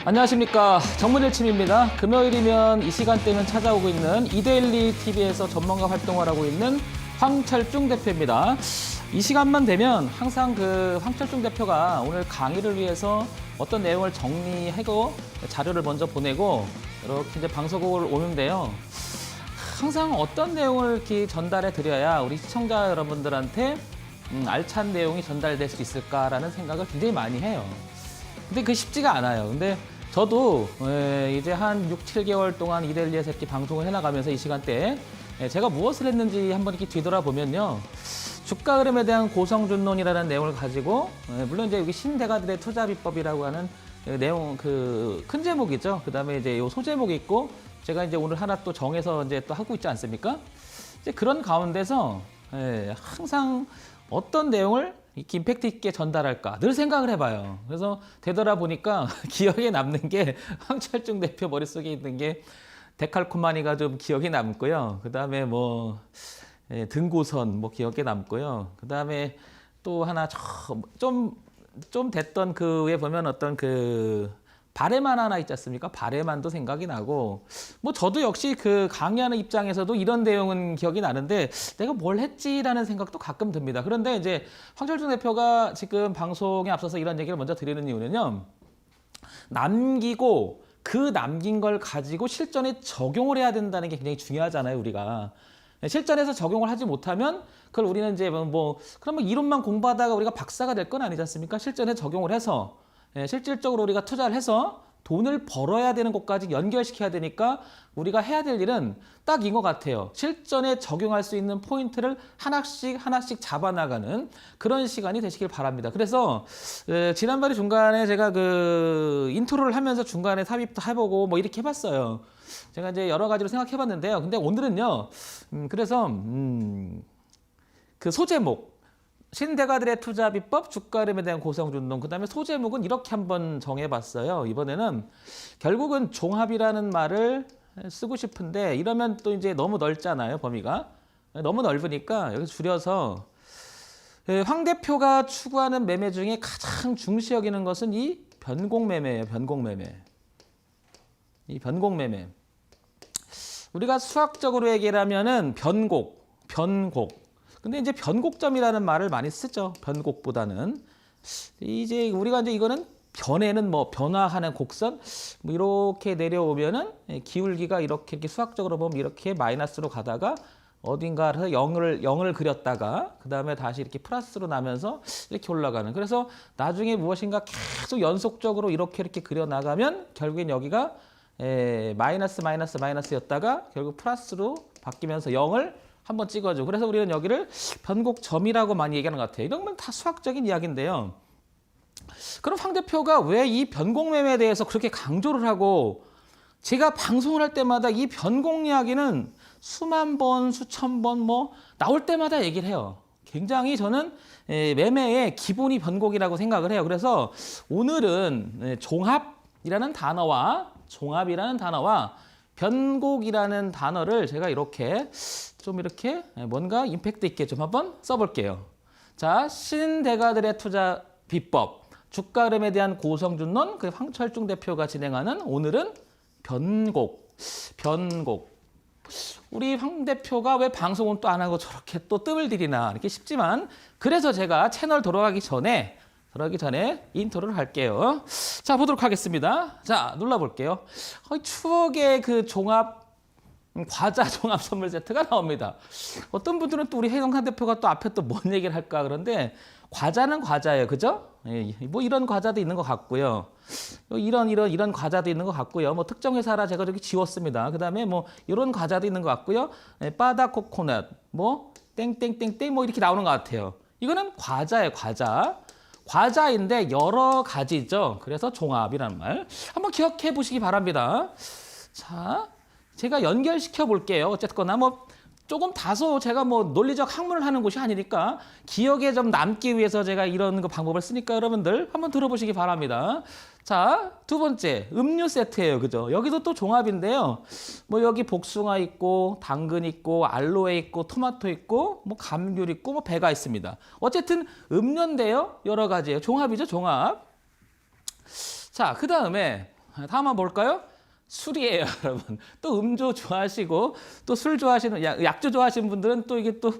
안녕하십니까. 정문일침입니다. 금요일이면 이 시간대는 찾아오고 있는 이데일리 TV에서 전문가 활동을 하고 있는 황철중 대표입니다. 이 시간만 되면 항상 황철중 대표가 오늘 강의를 위해서 어떤 내용을 정리하고 자료를 먼저 보내고 이렇게 이제 방송국을 오는데요. 항상 어떤 내용을 이렇게 전달해 드려야 우리 시청자 여러분들한테 알찬 내용이 전달될 수 있을까라는 생각을 굉장히 많이 해요. 근데 그게 쉽지가 않아요. 근데 저도 이제 한 6, 7개월 동안 이데일리에서 이렇게 방송을 해나가면서 이 시간대에 제가 무엇을 했는지 한번 이렇게 뒤돌아보면요. 주가 흐름에 대한 고성준론이라는 내용을 가지고 물론 이제 여기 신대가들의 투자 비법이라고 하는 내용 큰 제목이죠. 그다음에 이제 요 소제목이 있고 제가 이제 오늘 하나 또 정해서 이제 또 하고 있지 않습니까? 이제 그런 가운데서 항상 어떤 내용을 이렇게 임팩트 있게 전달할까 늘 생각을 해봐요. 그래서 되돌아보니까 기억에 남는 게 황철중 대표 머릿속에 있는 게 데칼코마니가 좀 기억에 남고요. 그다음에 뭐 등고선 뭐 기억에 남고요. 그다음에 또 하나 좀 됐던 그에 보면 어떤 바레만 하나 있지 않습니까? 바레만도 생각이 나고 뭐 저도 역시 강의하는 입장에서도 이런 내용은 기억이 나는데 내가 뭘 했지라는 생각도 가끔 듭니다. 그런데 이제 황철중 대표가 지금 방송에 앞서서 이런 얘기를 먼저 드리는 이유는요. 남기고 그 남긴 걸 가지고 실전에 적용을 해야 된다는 게 굉장히 중요하잖아요, 우리가. 실전에서 적용을 하지 못하면 그걸 우리는 이제 그럼 이론만 공부하다가 우리가 박사가 될 건 아니지 않습니까? 실전에 적용을 해서 실질적으로 우리가 투자를 해서 돈을 벌어야 되는 것까지 연결시켜야 되니까 우리가 해야 될 일은 딱 이거 같아요. 실전에 적용할 수 있는 포인트를 하나씩 잡아나가는 그런 시간이 되시길 바랍니다. 그래서 지난번에 중간에 제가 인트로를 하면서 중간에 삽입도 해보고 뭐 이렇게 해봤어요. 제가 이제 여러 가지로 생각해봤는데요. 근데 오늘은요. 그래서 소제목 신대가들의 투자 비법, 주가 흐름에 대한 고성준론, 그다음에 소제목은 이렇게 한번 정해봤어요. 이번에는 결국은 종합이라는 말을 쓰고 싶은데 이러면 또 이제 너무 넓잖아요, 범위가. 너무 넓으니까 여기서 줄여서 황 대표가 추구하는 매매 중에 가장 중시 여기는 것은 이 변곡매매예요, 변곡매매. 이 변곡매매. 우리가 수학적으로 얘기를 하면은 변곡. 근데 이제 변곡점이라는 말을 많이 쓰죠. 변곡보다는. 이제 우리가 이제 이거는 변에는 변화하는 곡선 뭐 이렇게 내려오면은 기울기가 이렇게 수학적으로 보면 이렇게 마이너스로 가다가 어딘가를 0을 그렸다가 그다음에 다시 이렇게 플러스로 나면서 이렇게 올라가는. 그래서 나중에 무엇인가 계속 연속적으로 이렇게 그려 나가면 결국엔 여기가 마이너스였다가 결국 플러스로 바뀌면서 0을 한번 찍어줘. 그래서 우리는 여기를 변곡점이라고 많이 얘기하는 것 같아요. 이런 건 다 수학적인 이야기인데요. 그럼 황 대표가 왜 이 변곡매매에 대해서 그렇게 강조를 하고 제가 방송을 할 때마다 이 변곡 이야기는 수만 번, 수천 번 나올 때마다 얘기를 해요. 굉장히 저는 매매의 기본이 변곡이라고 생각을 해요. 그래서 오늘은 종합이라는 단어와 변곡이라는 단어를 제가 이렇게 뭔가 임팩트 있게 좀 한번 써볼게요. 자, 신대가들의 투자 비법, 주가 흐름에 대한 고성준론, 황철중 대표가 진행하는 오늘은 변곡. 우리 황 대표가 왜 방송은 또 안 하고 저렇게 또 뜸을 들이나 이렇게 싶지만 그래서 제가 채널 들어가기 전에 인트로를 할게요. 자, 보도록 하겠습니다. 자, 눌러볼게요. 추억의 과자 종합 선물 세트가 나옵니다. 어떤 분들은 또 우리 해동산 대표가 또 앞에 또 뭔 얘기를 할까 그런데 과자는 과자예요. 그죠? 뭐 이런 과자도 있는 것 같고요. 이런 과자도 있는 것 같고요. 뭐 특정 회사라 제가 저기 지웠습니다. 그다음에 뭐 이런 과자도 있는 것 같고요. 바다 코코넛 뭐 땡땡땡땡 뭐 이렇게 나오는 것 같아요. 이거는 과자예요, 과자. 과자인데 여러 가지죠. 그래서 종합이라는 말 한번 기억해 보시기 바랍니다. 자, 제가 연결시켜 볼게요. 어쨌거나 조금 다소 제가 논리적 학문을 하는 곳이 아니니까 기억에 좀 남기 위해서 제가 이런 방법을 쓰니까 여러분들 한번 들어보시기 바랍니다. 자, 두 번째 음료 세트예요. 그죠? 여기도 또 종합인데요. 여기 복숭아 있고 당근 있고 알로에 있고 토마토 있고 감귤 있고 배가 있습니다. 어쨌든 음료인데요. 여러 가지예요. 종합이죠, 종합. 자, 그다음에 다음 한번 볼까요? 술이에요, 여러분. 또 음주 좋아하시고 또 술 좋아하시는 약주 좋아하시는 분들은 또 이게 또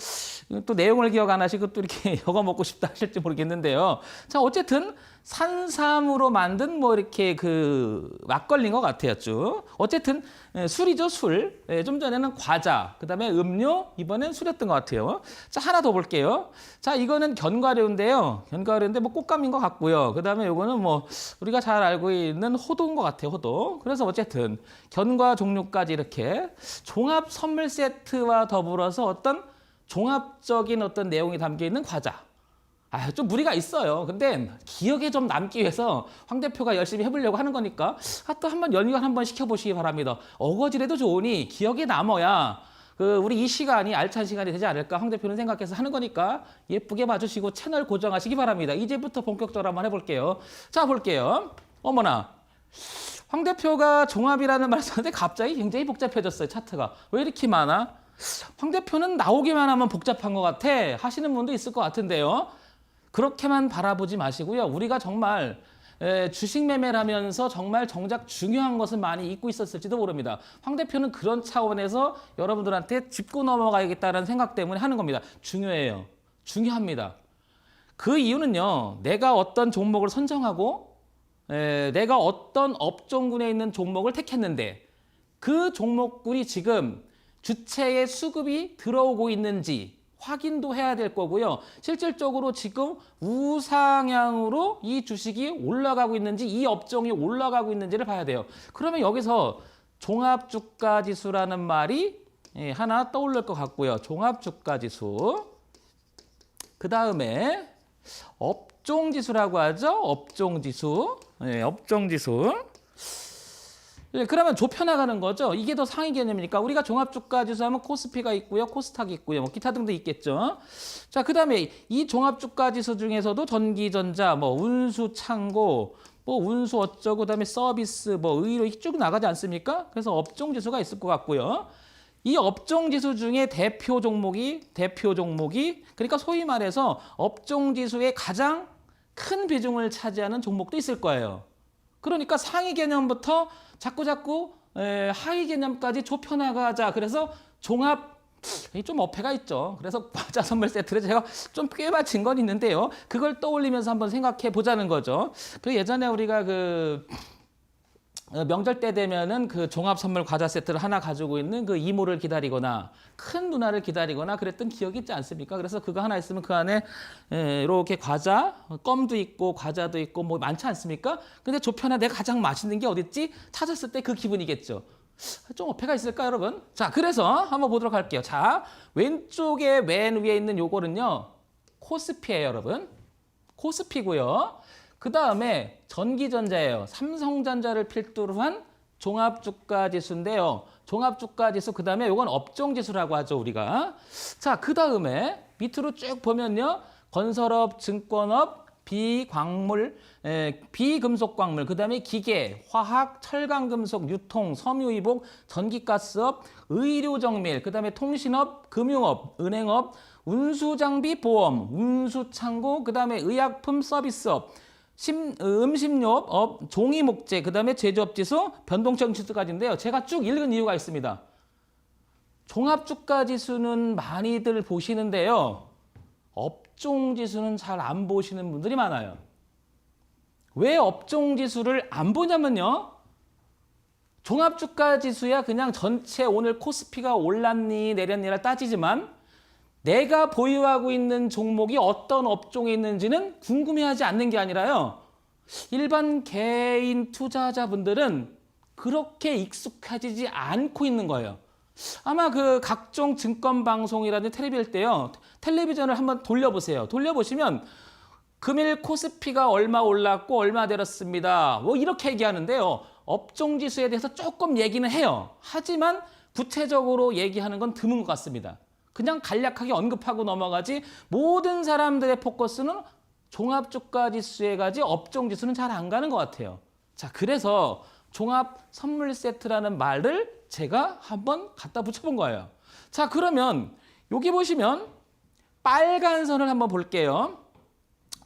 내용을 기억 안 하시고 또 이렇게 이거 먹고 싶다 하실지 모르겠는데요. 자, 어쨌든 산삼으로 만든 뭐 이렇게 그 막걸리인 것 같아요, 쭉. 어쨌든 술이죠, 술. 좀 전에는 과자, 그다음에 음료, 이번엔 술이었던 것 같아요. 자, 하나 더 볼게요. 자, 이거는 견과류인데요. 견과류인데 뭐 꽃감인 것 같고요. 그다음에 요거는 뭐 우리가 잘 알고 있는 호두인 것 같아요, 호두. 그래서 어쨌든 견과 종류까지 이렇게 종합 선물 세트와 더불어서 어떤 종합적인 어떤 내용이 담겨 있는 과자. 좀 무리가 있어요. 근데 기억에 좀 남기 위해서 황 대표가 열심히 해보려고 하는 거니까 또 한번 연관 한번 시켜보시기 바랍니다. 어거지라도 좋으니 기억에 남아야 우리 이 시간이 알찬 시간이 되지 않을까 황 대표는 생각해서 하는 거니까 예쁘게 봐주시고 채널 고정하시기 바랍니다. 이제부터 본격적으로 한번 해볼게요. 자, 볼게요. 어머나. 황 대표가 종합이라는 말을 썼는데 갑자기 굉장히 복잡해졌어요. 차트가. 왜 이렇게 많아? 황 대표는 나오기만 하면 복잡한 것 같아 하시는 분도 있을 것 같은데요. 그렇게만 바라보지 마시고요. 우리가 정말 주식 매매를 하면서 정말 정작 중요한 것을 많이 잊고 있었을지도 모릅니다. 황 대표는 그런 차원에서 여러분들한테 짚고 넘어가야겠다는 생각 때문에 하는 겁니다. 중요해요. 중요합니다. 그 이유는요. 내가 어떤 종목을 선정하고 내가 어떤 업종군에 있는 종목을 택했는데 그 종목군이 지금 주체의 수급이 들어오고 있는지 확인도 해야 될 거고요. 실질적으로 지금 우상향으로 이 주식이 올라가고 있는지 이 업종이 올라가고 있는지를 봐야 돼요. 그러면 여기서 종합주가지수라는 말이 하나 떠오를 것 같고요. 종합주가지수. 그 다음에 업종지수라고 하죠. 업종지수. 업종지수. 그러면 좁혀나가는 거죠. 이게 더 상위 개념이니까 우리가 종합주가지수 하면 코스피가 있고요. 코스닥이 있고요. 뭐 기타 등도 있겠죠. 자, 그 다음에 이 종합주가지수 중에서도 전기전자, 뭐 운수창고, 뭐 운수 어쩌고, 그 다음에 서비스, 뭐 의료 쭉 나가지 않습니까? 그래서 업종지수가 있을 것 같고요. 이 업종지수 중에 대표 종목이 그러니까 소위 말해서 업종지수의 가장 큰 비중을 차지하는 종목도 있을 거예요. 그러니까 상위 개념부터 자꾸 하위 개념까지 좁혀나가자. 그래서 종합 좀 어폐가 있죠. 그래서 과자 선물 세트를 제가 좀 꽤 맞힌 건 있는데요. 그걸 떠올리면서 한번 생각해 보자는 거죠. 예전에 우리가 명절 때 되면은 종합 선물 과자 세트를 하나 가지고 있는 이모를 기다리거나 큰 누나를 기다리거나 그랬던 기억이 있지 않습니까? 그래서 그거 하나 있으면 그 안에 이렇게 과자, 껌도 있고 과자도 있고 뭐 많지 않습니까? 근데 좁혀나 내가 가장 맛있는 게 어딨지? 찾았을 때 그 기분이겠죠. 좀 어폐가 있을까요, 여러분? 자, 그래서 한번 보도록 할게요. 자, 왼쪽에 맨 위에 있는 요거는요. 코스피예요, 여러분. 코스피고요. 그 다음에 전기전자예요. 삼성전자를 필두로 한 종합주가지수인데요. 종합주가지수 그 다음에 이건 업종지수라고 하죠, 우리가. 자, 그 다음에 밑으로 쭉 보면요. 건설업, 증권업, 비광물, 비금속광물, 그 다음에 기계, 화학, 철강금속, 유통, 섬유이복, 전기가스업, 의료정밀, 그 다음에 통신업, 금융업, 은행업, 운수장비, 보험, 운수창고, 그 다음에 의약품 서비스업, 음식료업, 종이목재, 그 다음에 제조업지수, 변동성 지수까지인데요. 제가 쭉 읽은 이유가 있습니다. 종합주가지수는 많이들 보시는데요. 업종지수는 잘 안 보시는 분들이 많아요. 왜 업종지수를 안 보냐면요. 종합주가지수야 그냥 전체 오늘 코스피가 올랐니 내렸니를 따지지만 내가 보유하고 있는 종목이 어떤 업종에 있는지는 궁금해하지 않는 게 아니라요. 일반 개인 투자자분들은 그렇게 익숙해지지 않고 있는 거예요. 아마 각종 증권 방송이라든지 텔레비일 때요. 텔레비전을 한번 돌려보세요. 돌려보시면 금일 코스피가 얼마 올랐고 얼마 내렸습니다. 뭐 이렇게 얘기하는데요. 업종지수에 대해서 조금 얘기는 해요. 하지만 구체적으로 얘기하는 건 드문 것 같습니다. 그냥 간략하게 언급하고 넘어가지 모든 사람들의 포커스는 종합주가지수에 가지 업종지수는 잘 안 가는 것 같아요. 자, 그래서 종합 선물 세트라는 말을 제가 한번 갖다 붙여본 거예요. 자, 그러면 여기 보시면 빨간 선을 한번 볼게요.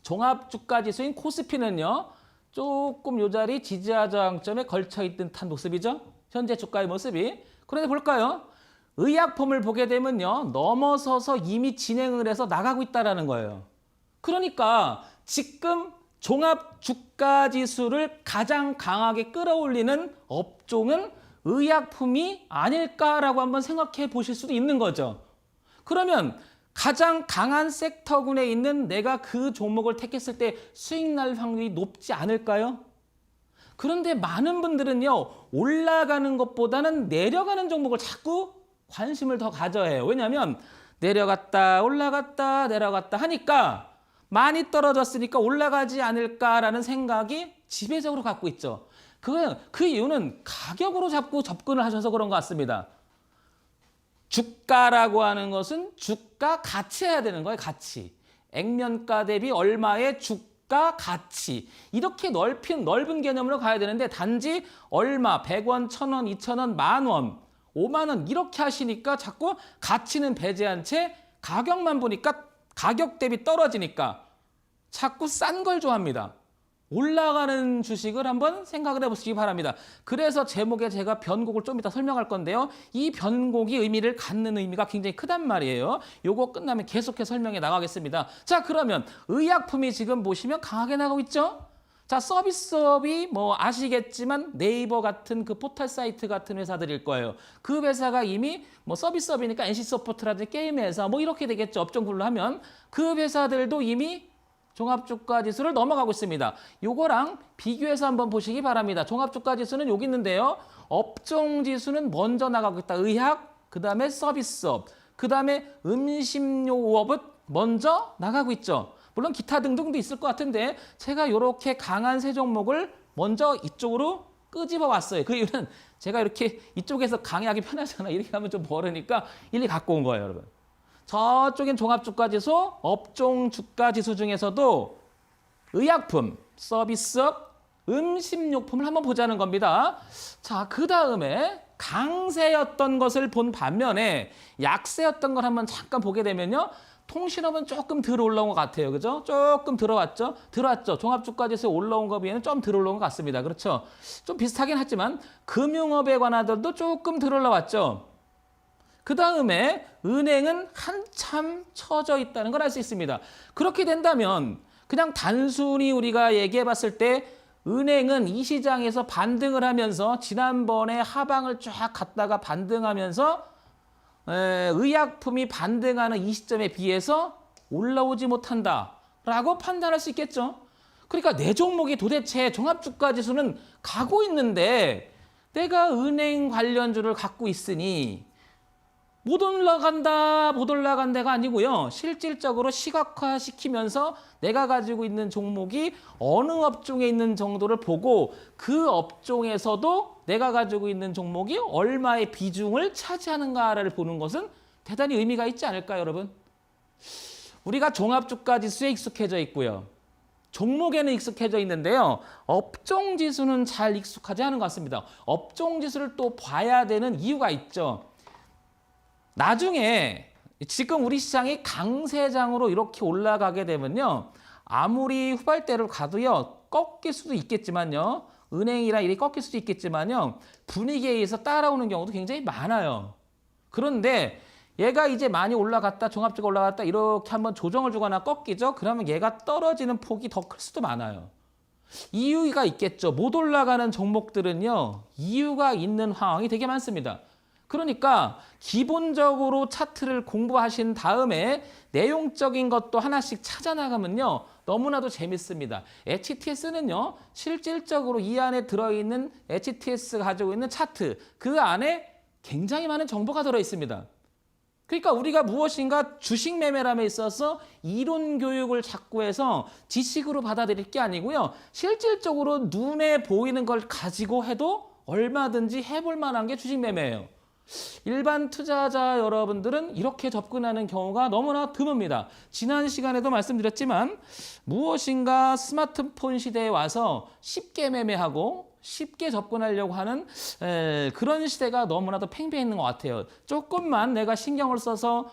종합주가지수인 코스피는요. 조금 요 자리 지지하 저항점에 걸쳐있는 듯한 모습이죠. 현재 주가의 모습이. 그런데 볼까요? 의약품을 보게 되면요. 넘어서서 이미 진행을 해서 나가고 있다는 거예요. 그러니까 지금 종합 주가 지수를 가장 강하게 끌어올리는 업종은 의약품이 아닐까라고 한번 생각해 보실 수도 있는 거죠. 그러면 가장 강한 섹터군에 있는 내가 그 종목을 택했을 때 수익 날 확률이 높지 않을까요? 그런데 많은 분들은요, 올라가는 것보다는 내려가는 종목을 자꾸 관심을 더 가져야 해요. 왜냐하면 내려갔다 올라갔다 내려갔다 하니까 많이 떨어졌으니까 올라가지 않을까라는 생각이 지배적으로 갖고 있죠. 그 이유는 가격으로 자꾸 접근을 하셔서 그런 것 같습니다. 주가라고 하는 것은 주가 가치 해야 되는 거예요. 가치. 액면가 대비 얼마의 주가 가치. 이렇게 넓은 개념으로 가야 되는데 단지 얼마, 100원, 1000원, 2000원, 만원, 5만원 이렇게 하시니까 자꾸 가치는 배제한 채 가격만 보니까 가격 대비 떨어지니까 자꾸 싼 걸 좋아합니다. 올라가는 주식을 한번 생각을 해보시기 바랍니다. 그래서 제목에 제가 변곡을 좀 이따 설명할 건데요. 이 변곡이 의미를 갖는 의미가 굉장히 크단 말이에요. 요거 끝나면 계속해서 설명해 나가겠습니다. 자, 그러면 의약품이 지금 보시면 강하게 나가고 있죠? 자, 서비스업이 뭐 아시겠지만 네이버 같은 그 포털 사이트 같은 회사들일 거예요. 그 회사가 이미 뭐 서비스업이니까 NC소프트라든지 게임 회사 뭐 이렇게 되겠죠. 업종별로 하면 그 회사들도 이미 종합주가지수를 넘어가고 있습니다. 요거랑 비교해서 한번 보시기 바랍니다. 종합주가지수는 여기 있는데요. 업종지수는 먼저 나가고 있다. 의학, 그 다음에 서비스업, 그 다음에 음식료업은 먼저 나가고 있죠. 물론 기타 등등도 있을 것 같은데 제가 이렇게 강한 세 종목을 먼저 이쪽으로 끄집어 왔어요. 그 이유는 제가 이렇게 이쪽에서 강의하기 편하잖아요. 이렇게 하면 좀 버르니까 일일이 갖고 온 거예요, 여러분. 저쪽엔 종합주가지수, 업종주가지수 중에서도 의약품, 서비스업, 음식료품을 한번 보자는 겁니다. 자, 그 다음에 강세였던 것을 본 반면에 약세였던 걸 한번 잠깐 보게 되면요. 통신업은 조금 덜 올라온 것 같아요. 그죠? 조금 들어왔죠? 들어왔죠. 종합주가지수에 올라온 것 비해는 좀 덜 올라온 것 같습니다. 그렇죠? 좀 비슷하긴 하지만 금융업에 관하들도 조금 덜 올라왔죠. 그 다음에 은행은 한참 처져 있다는 걸 알 수 있습니다. 그렇게 된다면 그냥 단순히 우리가 얘기해 봤을 때 은행은 이 시장에서 반등을 하면서 지난번에 하방을 쫙 갔다가 반등하면서 의약품이 반등하는 이 시점에 비해서 올라오지 못한다라고 판단할 수 있겠죠. 그러니까 내 종목이 도대체 종합주가지수는 가고 있는데 내가 은행 관련주를 갖고 있으니 못 올라간다가 아니고요. 실질적으로 시각화시키면서 내가 가지고 있는 종목이 어느 업종에 있는 정도를 보고 그 업종에서도 내가 가지고 있는 종목이 얼마의 비중을 차지하는가를 보는 것은 대단히 의미가 있지 않을까요, 여러분? 우리가 종합주가지수에 익숙해져 있고요. 종목에는 익숙해져 있는데요. 업종지수는 잘 익숙하지 않은 것 같습니다. 업종지수를 또 봐야 되는 이유가 있죠. 나중에 지금 우리 시장이 강세장으로 이렇게 올라가게 되면요. 아무리 후발대를 가도요. 꺾일 수도 있겠지만요. 은행이라 이렇게 꺾일 수도 있겠지만요. 분위기에 의해서 따라오는 경우도 굉장히 많아요. 그런데 얘가 이제 많이 올라갔다, 종합주가 올라갔다 이렇게 한번 조정을 주거나 꺾이죠. 그러면 얘가 떨어지는 폭이 더 클 수도 많아요. 이유가 있겠죠. 못 올라가는 종목들은요. 이유가 있는 상황이 되게 많습니다. 그러니까 기본적으로 차트를 공부하신 다음에 내용적인 것도 하나씩 찾아나가면요. 너무나도 재밌습니다. HTS는요. 실질적으로 이 안에 들어있는 HTS가 가지고 있는 차트, 그 안에 굉장히 많은 정보가 들어있습니다. 그러니까 우리가 무엇인가 주식 매매람에 있어서 이론 교육을 자꾸 해서 지식으로 받아들일 게 아니고요. 실질적으로 눈에 보이는 걸 가지고 해도 얼마든지 해볼 만한 게 주식 매매예요. 일반 투자자 여러분들은 이렇게 접근하는 경우가 너무나 드뭅니다. 지난 시간에도 말씀드렸지만 무엇인가 스마트폰 시대에 와서 쉽게 매매하고 쉽게 접근하려고 하는 그런 시대가 너무나도 팽배해 있는 것 같아요. 조금만 내가 신경을 써서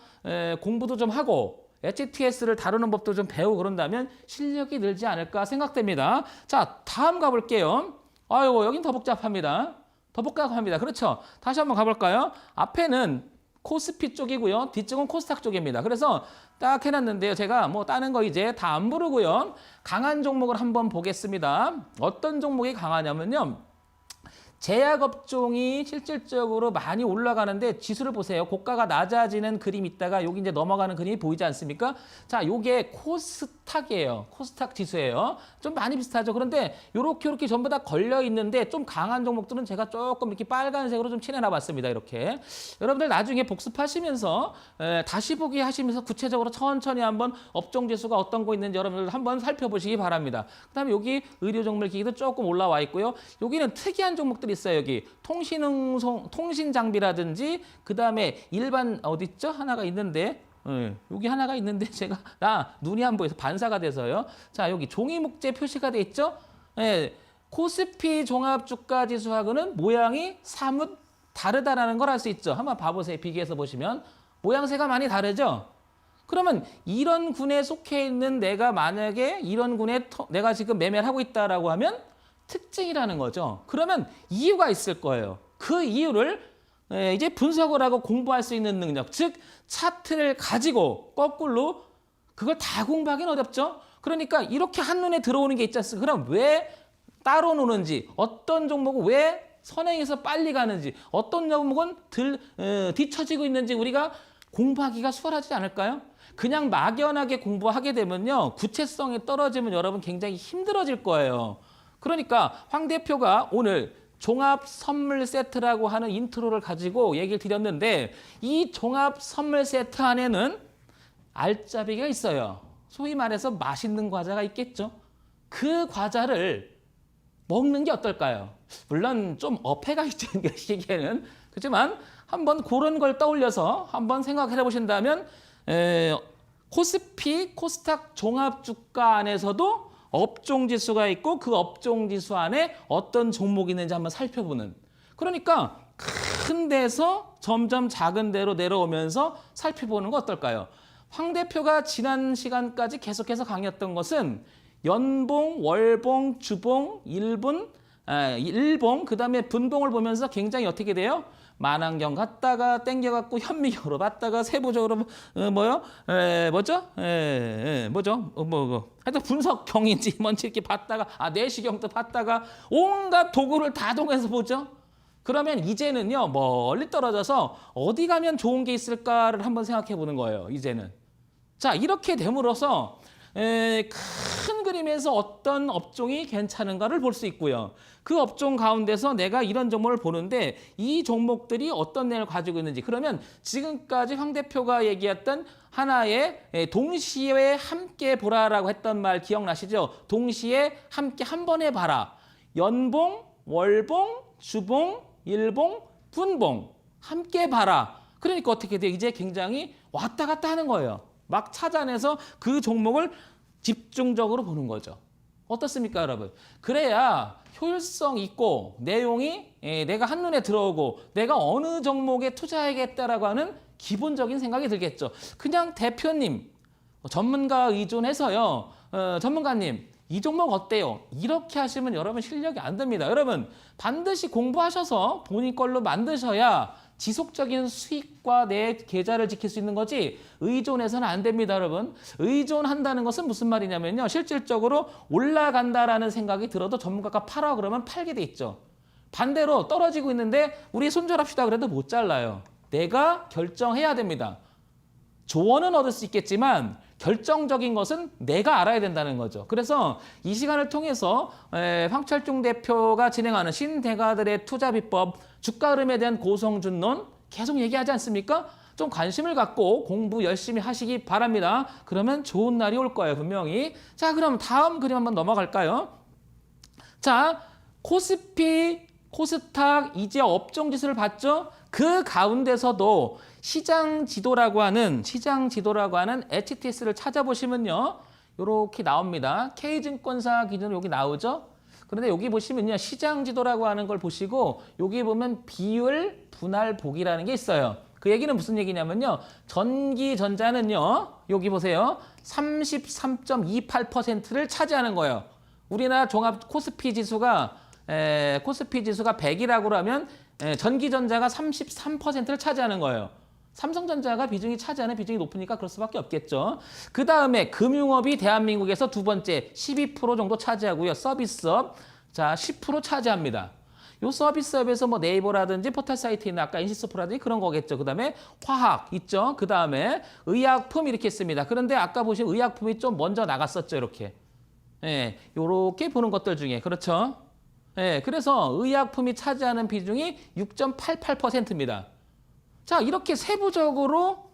공부도 좀 하고 HTS를 다루는 법도 좀 배우고 그런다면 실력이 늘지 않을까 생각됩니다. 자, 다음 가볼게요. 아이고, 여긴 더 복잡합니다. 더 복잡합니다. 그렇죠. 다시 한번 가볼까요? 앞에는 코스피 쪽이고요. 뒤쪽은 코스닥 쪽입니다. 그래서 딱 해놨는데요. 제가 뭐 다른 거 이제 다 안 부르고요. 강한 종목을 한번 보겠습니다. 어떤 종목이 강하냐면요. 제약업종이 실질적으로 많이 올라가는데 지수를 보세요. 고가가 낮아지는 그림이 있다가 여기 이제 넘어가는 그림이 보이지 않습니까? 자, 요게 코스닥이에요. 코스닥 지수예요. 좀 많이 비슷하죠. 그런데 요렇게 전부 다 걸려 있는데 좀 강한 종목들은 제가 조금 이렇게 빨간색으로 좀 칠해놔 봤습니다. 이렇게. 여러분들 나중에 복습하시면서 다시 보기 하시면서 구체적으로 천천히 한번 업종 지수가 어떤 거 있는지 여러분들 한번 살펴보시기 바랍니다. 그다음에 여기 의료 종목 기기도 조금 올라와 있고요. 여기는 특이한 종목들이 있어요. 여기 통신 장비라든지 그다음에 일반 어디 있죠? 하나가 있는데 여기 하나가 있는데 제가 눈이 안 보여서 반사가 돼서요. 자, 여기 종이 목재 표시가 돼 있죠? 코스피 종합 주가 지수하고는 모양이 사뭇 다르다라는 걸 알 수 있죠. 한번 봐보세요. 비교해서 보시면 모양새가 많이 다르죠? 그러면 이런 군에 속해 있는 내가 만약에 이런 군에 내가 지금 매매를 하고 있다라고 하면 특징이라는 거죠. 그러면 이유가 있을 거예요. 그 이유를 이제 분석을 하고 공부할 수 있는 능력, 즉 차트를 가지고 거꾸로 그걸 다 공부하기는 어렵죠. 그러니까 이렇게 한눈에 들어오는 게 있지 않습니까? 그럼 왜 따로 노는지, 어떤 종목은 왜 선행해서 빨리 가는지, 어떤 종목은 뒤처지고 있는지 우리가 공부하기가 수월하지 않을까요? 그냥 막연하게 공부하게 되면요. 구체성이 떨어지면 여러분 굉장히 힘들어질 거예요. 그러니까 황 대표가 오늘 종합 선물 세트라고 하는 인트로를 가지고 얘기를 드렸는데 이 종합 선물 세트 안에는 알짜배기가 있어요. 소위 말해서 맛있는 과자가 있겠죠. 그 과자를 먹는 게 어떨까요? 물론 좀 어폐가 있는 게 시기에는 그렇지만 한번 그런 걸 떠올려서 한번 생각해 보신다면 코스피, 코스닥 종합주가 안에서도 업종지수가 있고 그 업종지수 안에 어떤 종목이 있는지 한번 살펴보는. 그러니까 큰 데서 점점 작은 데로 내려오면서 살펴보는 거 어떨까요? 황 대표가 지난 시간까지 계속해서 강의했던 것은 연봉, 월봉, 주봉, 일봉, 그 다음에 분봉을 보면서 굉장히 어떻게 돼요? 만환경 갔다가 땡겨갖고 현미경으로 봤다가 세부적으로 하여튼 분석경인지 뭔지 이렇게 봤다가 내시경도 봤다가 온갖 도구를 다 동해서 보죠. 그러면 이제는요 멀리 떨어져서 어디 가면 좋은 게 있을까를 한번 생각해 보는 거예요. 이제는 자 이렇게 됨으로써 큰 그림에서 어떤 업종이 괜찮은가를 볼 수 있고요. 그 업종 가운데서 내가 이런 종목을 보는데 이 종목들이 어떤 내용을 가지고 있는지 그러면 지금까지 황 대표가 얘기했던 하나의 동시에 함께 보라라고 했던 말 기억나시죠? 동시에 함께 한 번에 봐라. 연봉, 월봉, 주봉, 일봉, 분봉 함께 봐라. 그러니까 어떻게 돼? 이제 굉장히 왔다 갔다 하는 거예요. 막 찾아내서 그 종목을 집중적으로 보는 거죠. 어떻습니까, 여러분? 그래야 효율성 있고 내용이 내가 한눈에 들어오고 내가 어느 종목에 투자해야겠다라고 하는 기본적인 생각이 들겠죠. 그냥 대표님, 전문가 의존해서요. 전문가님, 이 종목 어때요? 이렇게 하시면 여러분 실력이 안 됩니다. 여러분 반드시 공부하셔서 본인 걸로 만드셔야 지속적인 수익과 내 계좌를 지킬 수 있는 거지 의존해서는 안 됩니다, 여러분. 의존한다는 것은 무슨 말이냐면요. 실질적으로 올라간다라는 생각이 들어도 전문가가 팔아 그러면 팔게 돼 있죠. 반대로 떨어지고 있는데 우리 손절합시다 그래도 못 잘라요. 내가 결정해야 됩니다. 조언은 얻을 수 있겠지만 결정적인 것은 내가 알아야 된다는 거죠. 그래서 이 시간을 통해서 황철중 대표가 진행하는 신대가들의 투자 비법, 주가 흐름에 대한 고성준론 계속 얘기하지 않습니까? 좀 관심을 갖고 공부 열심히 하시기 바랍니다. 그러면 좋은 날이 올 거예요, 분명히. 자, 그럼 다음 그림 한번 넘어갈까요? 자, 코스피, 코스닥, 이제 업종지수를 봤죠? 그 가운데서도 시장 지도라고 하는 HTS를 찾아보시면요. 이렇게 나옵니다. K증권사 기준으로 여기 나오죠. 그런데 여기 보시면요. 시장 지도라고 하는 걸 보시고 여기 보면 비율 분할 보기라는 게 있어요. 그 얘기는 무슨 얘기냐면요. 전기전자는요. 여기 보세요. 33.28%를 차지하는 거예요. 우리나라 종합 코스피 지수가 100이라고 하면 전기전자가 33%를 차지하는 거예요. 삼성전자가 비중이 차지하는 비중이 높으니까 그럴 수밖에 없겠죠. 그 다음에 금융업이 대한민국에서 두 번째 12% 정도 차지하고요. 서비스업 자 10% 차지합니다. 요 서비스업에서 뭐 네이버라든지 포털 사이트에 있는 아까 인시소프라든지 그런 거겠죠. 그 다음에 화학 있죠. 그 다음에 의약품 이렇게 있습니다. 그런데 아까 보신 의약품이 좀 먼저 나갔었죠. 이렇게. 예, 요렇게 보는 것들 중에 그렇죠. 예, 그래서 의약품이 차지하는 비중이 6.88%입니다. 자, 이렇게 세부적으로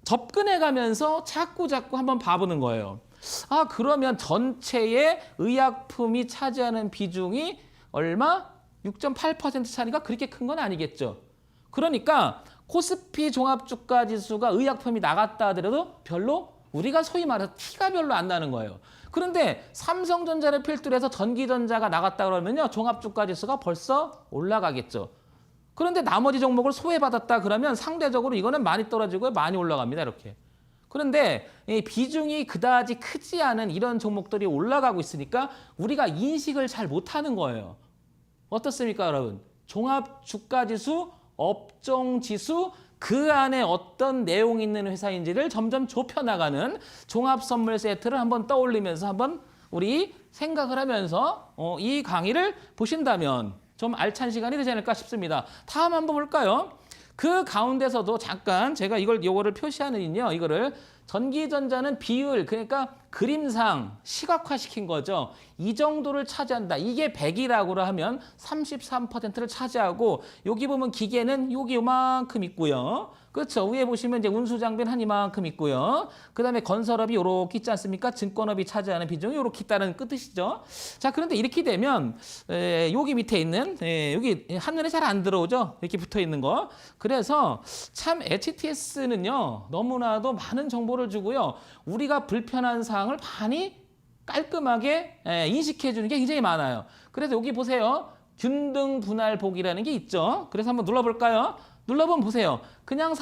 접근해 가면서 자꾸 한번 봐보는 거예요. 아, 그러면 전체의 의약품이 차지하는 비중이 얼마? 6.8% 차니까 그렇게 큰 건 아니겠죠. 그러니까 코스피 종합주가지수가 의약품이 나갔다 하더라도 별로 우리가 소위 말해서 티가 별로 안 나는 거예요. 그런데 삼성전자를 필두로 해서 전기전자가 나갔다 그러면요. 종합주가지수가 벌써 올라가겠죠. 그런데 나머지 종목을 소외받았다 그러면 상대적으로 이거는 많이 떨어지고 많이 올라갑니다. 이렇게. 그런데 이 비중이 그다지 크지 않은 이런 종목들이 올라가고 있으니까 우리가 인식을 잘 못하는 거예요. 어떻습니까, 여러분? 종합주가지수, 업종지수, 그 안에 어떤 내용이 있는 회사인지를 점점 좁혀나가는 종합선물 세트를 한번 떠올리면서 한번 우리 생각을 하면서 이 강의를 보신다면 좀 알찬 시간이 되지 않을까 싶습니다. 다음 한번 볼까요? 그 가운데서도 잠깐 제가 요거를 표시하는요. 이거를 전기전자는 비율 그러니까 그림상 시각화시킨 거죠. 이 정도를 차지한다. 이게 100이라고 하면 33%를 차지하고 여기 보면 기계는 여기 요만큼 있고요. 그렇죠. 위에 보시면 이제 운수장비는 한 이만큼 있고요. 그다음에 건설업이 요렇게 있지 않습니까? 증권업이 차지하는 비중이 요렇게 있다는 뜻이죠. 자, 그런데 이렇게 되면 여기 밑에 있는 여기 한눈에 잘 안 들어오죠. 이렇게 붙어 있는 거. 그래서 참 HTS는요. 너무나도 많은 정보를 주고요. 우리가 불편한 사항을 많이 깔끔하게 인식해 주는 게 굉장히 많아요. 그래서 여기 보세요. 균등 분할 보기라는 게 있죠. 그래서 한번 눌러볼까요? 눌러보면 보세요. 그냥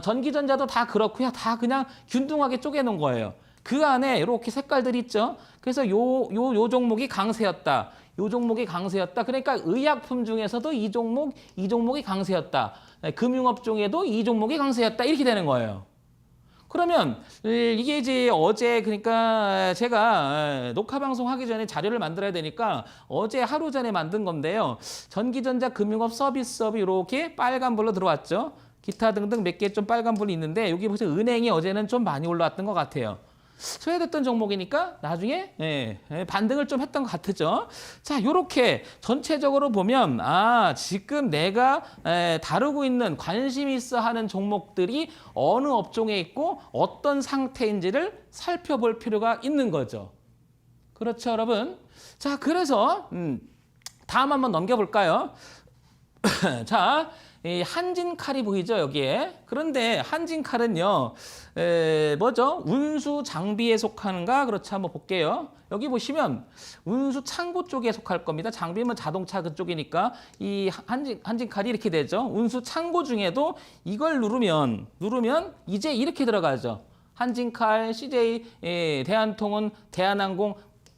전기전자도 다 그렇고요. 다 그냥 균등하게 쪼개놓은 거예요. 그 안에 이렇게 색깔들이 있죠. 그래서 요 종목이 강세였다. 요 종목이 강세였다. 그러니까 의약품 중에서도 이 종목이 강세였다. 금융업 중에도 이 종목이 강세였다. 이렇게 되는 거예요. 그러면 이게 이제 어제 그러니까 제가 녹화 방송 하기 전에 자료를 만들어야 되니까 어제 하루 전에 만든 건데요. 전기전자, 금융업, 서비스업이 이렇게 빨간불로 들어왔죠. 기타 등등 몇 개 좀 빨간불이 있는데 여기 보세요. 은행이 어제는 좀 많이 올라왔던 것 같아요. 소외됐던 종목이니까 나중에 반등을 좀 했던 것 같죠. 자, 요렇게 전체적으로 보면 지금 내가 다루고 있는 관심 있어 하는 종목들이 어느 업종에 있고 어떤 상태인지를 살펴볼 필요가 있는 거죠. 그렇죠, 여러분? 자, 그래서 다음 한번 넘겨볼까요? 자, 이 한진칼이 보이죠, 여기에. 그런데 한진칼은요, 뭐죠? 운수 장비에 속하는가? 그렇지, 한번 볼게요. 여기 보시면 운수 창고 쪽에 속할 겁니다. 장비면 자동차 그쪽이니까 이 한진칼이 이렇게 되죠. 운수 창고 중에도 이걸 누르면 이제 이렇게 들어가죠. 한진칼, CJ, 대한통운, 대한항공,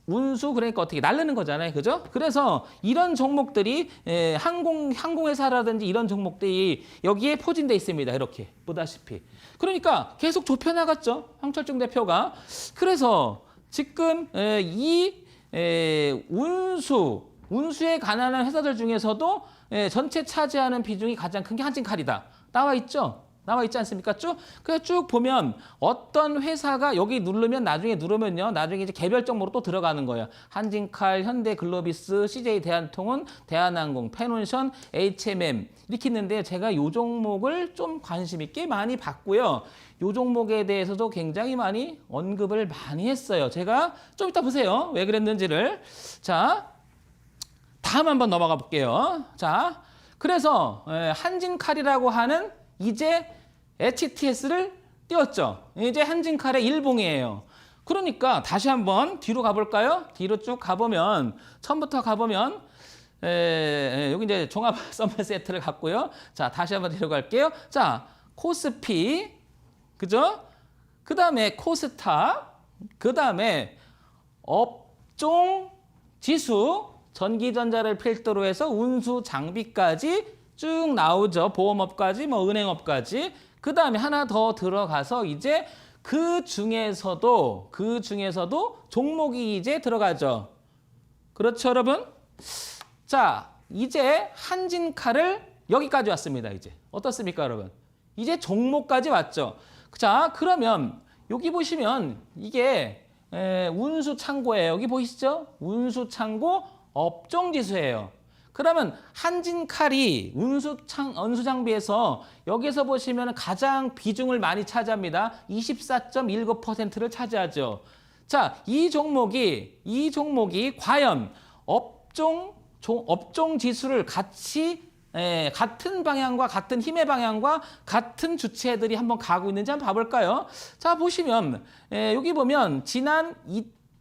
운수 그러니까 어떻게 날르는 거잖아요. 그죠? 그래서 이런 종목들이 항공회사라든지 이런 종목들이 여기에 포진돼 있습니다. 이렇게 보다시피. 그러니까 계속 좁혀나갔죠. 황철중 대표가. 그래서 지금 이 운수에 관한 회사들 중에서도 전체 차지하는 비중이 가장 큰 게 한진칼이다. 나와 있죠? 나와 있지 않습니까? 그래서 쭉 보면 어떤 회사가 여기 나중에 누르면요. 나중에 이제 개별 종목으로 또 들어가는 거예요. 한진칼, 현대글로비스, CJ 대한통운, 대한항공, 페논션, HMM 이렇게 있는데 제가 이 종목을 좀 관심 있게 많이 봤고요. 이 종목에 대해서도 굉장히 많이 언급을 많이 했어요. 제가 좀 이따 보세요. 왜 그랬는지를. 자, 다음 한번 넘어가 볼게요. 자, 그래서 한진칼이라고 하는 이제 HTS를 띄웠죠. 이제 한진칼의 일봉이에요. 그러니까 다시 한번 뒤로 가볼까요? 뒤로 쭉 가보면 처음부터 가보면 여기 이제 종합 선물 세트를 갖고요. 자, 다시 한번 데려갈게요. 자, 코스피, 그죠? 그 다음에 코스타, 그 다음에 업종 지수, 전기전자를 필두로 해서 운수 장비까지 쭉 나오죠. 보험업까지, 뭐 은행업까지. 그 다음에 하나 더 들어가서 이제 그 중에서도 종목이 이제 들어가죠. 그렇죠, 여러분? 자, 이제 한진칼을 여기까지 왔습니다. 이제 어떻습니까, 여러분? 이제 종목까지 왔죠. 자, 그러면 여기 보시면 이게 운수창고예요. 여기 보이시죠? 운수창고 업종지수예요. 그러면 한진칼이 운수장비에서 여기서 보시면 가장 비중을 많이 차지합니다. 24.19%를 차지하죠. 자, 이 종목이 과연 업종 지수를 같이 같은 방향과 같은 힘의 방향과 같은 주체들이 한번 가고 있는지 한번 봐볼까요? 자, 보시면 여기 보면 지난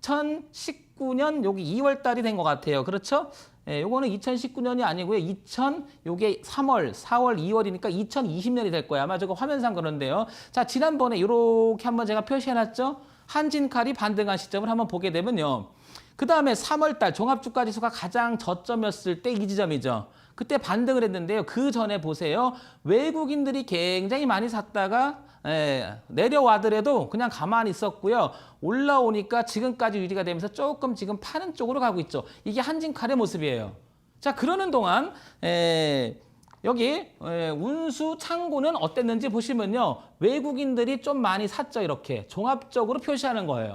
2019년 여기 2월 달이 된 것 같아요. 그렇죠? 요거는 2019년이 아니고요. 요게 3월, 4월, 2월이니까 2020년이 될 거예요. 아마 저거 화면상 그런데요. 자, 지난번에 이렇게 한번 제가 표시해놨죠? 한진칼이 반등한 시점을 한번 보게 되면요. 그 다음에 3월 달 종합주가지수가 가장 저점이었을 때 이 지점이죠. 그때 반등을 했는데요. 그 전에 보세요. 외국인들이 굉장히 많이 샀다가 내려와더라도 그냥 가만히 있었고요. 올라오니까 지금까지 유지가 되면서 조금 지금 파는 쪽으로 가고 있죠. 이게 한진칼의 모습이에요. 자, 그러는 동안 여기 운수 창고는 어땠는지 보시면요. 외국인들이 좀 많이 샀죠. 이렇게 종합적으로 표시하는 거예요.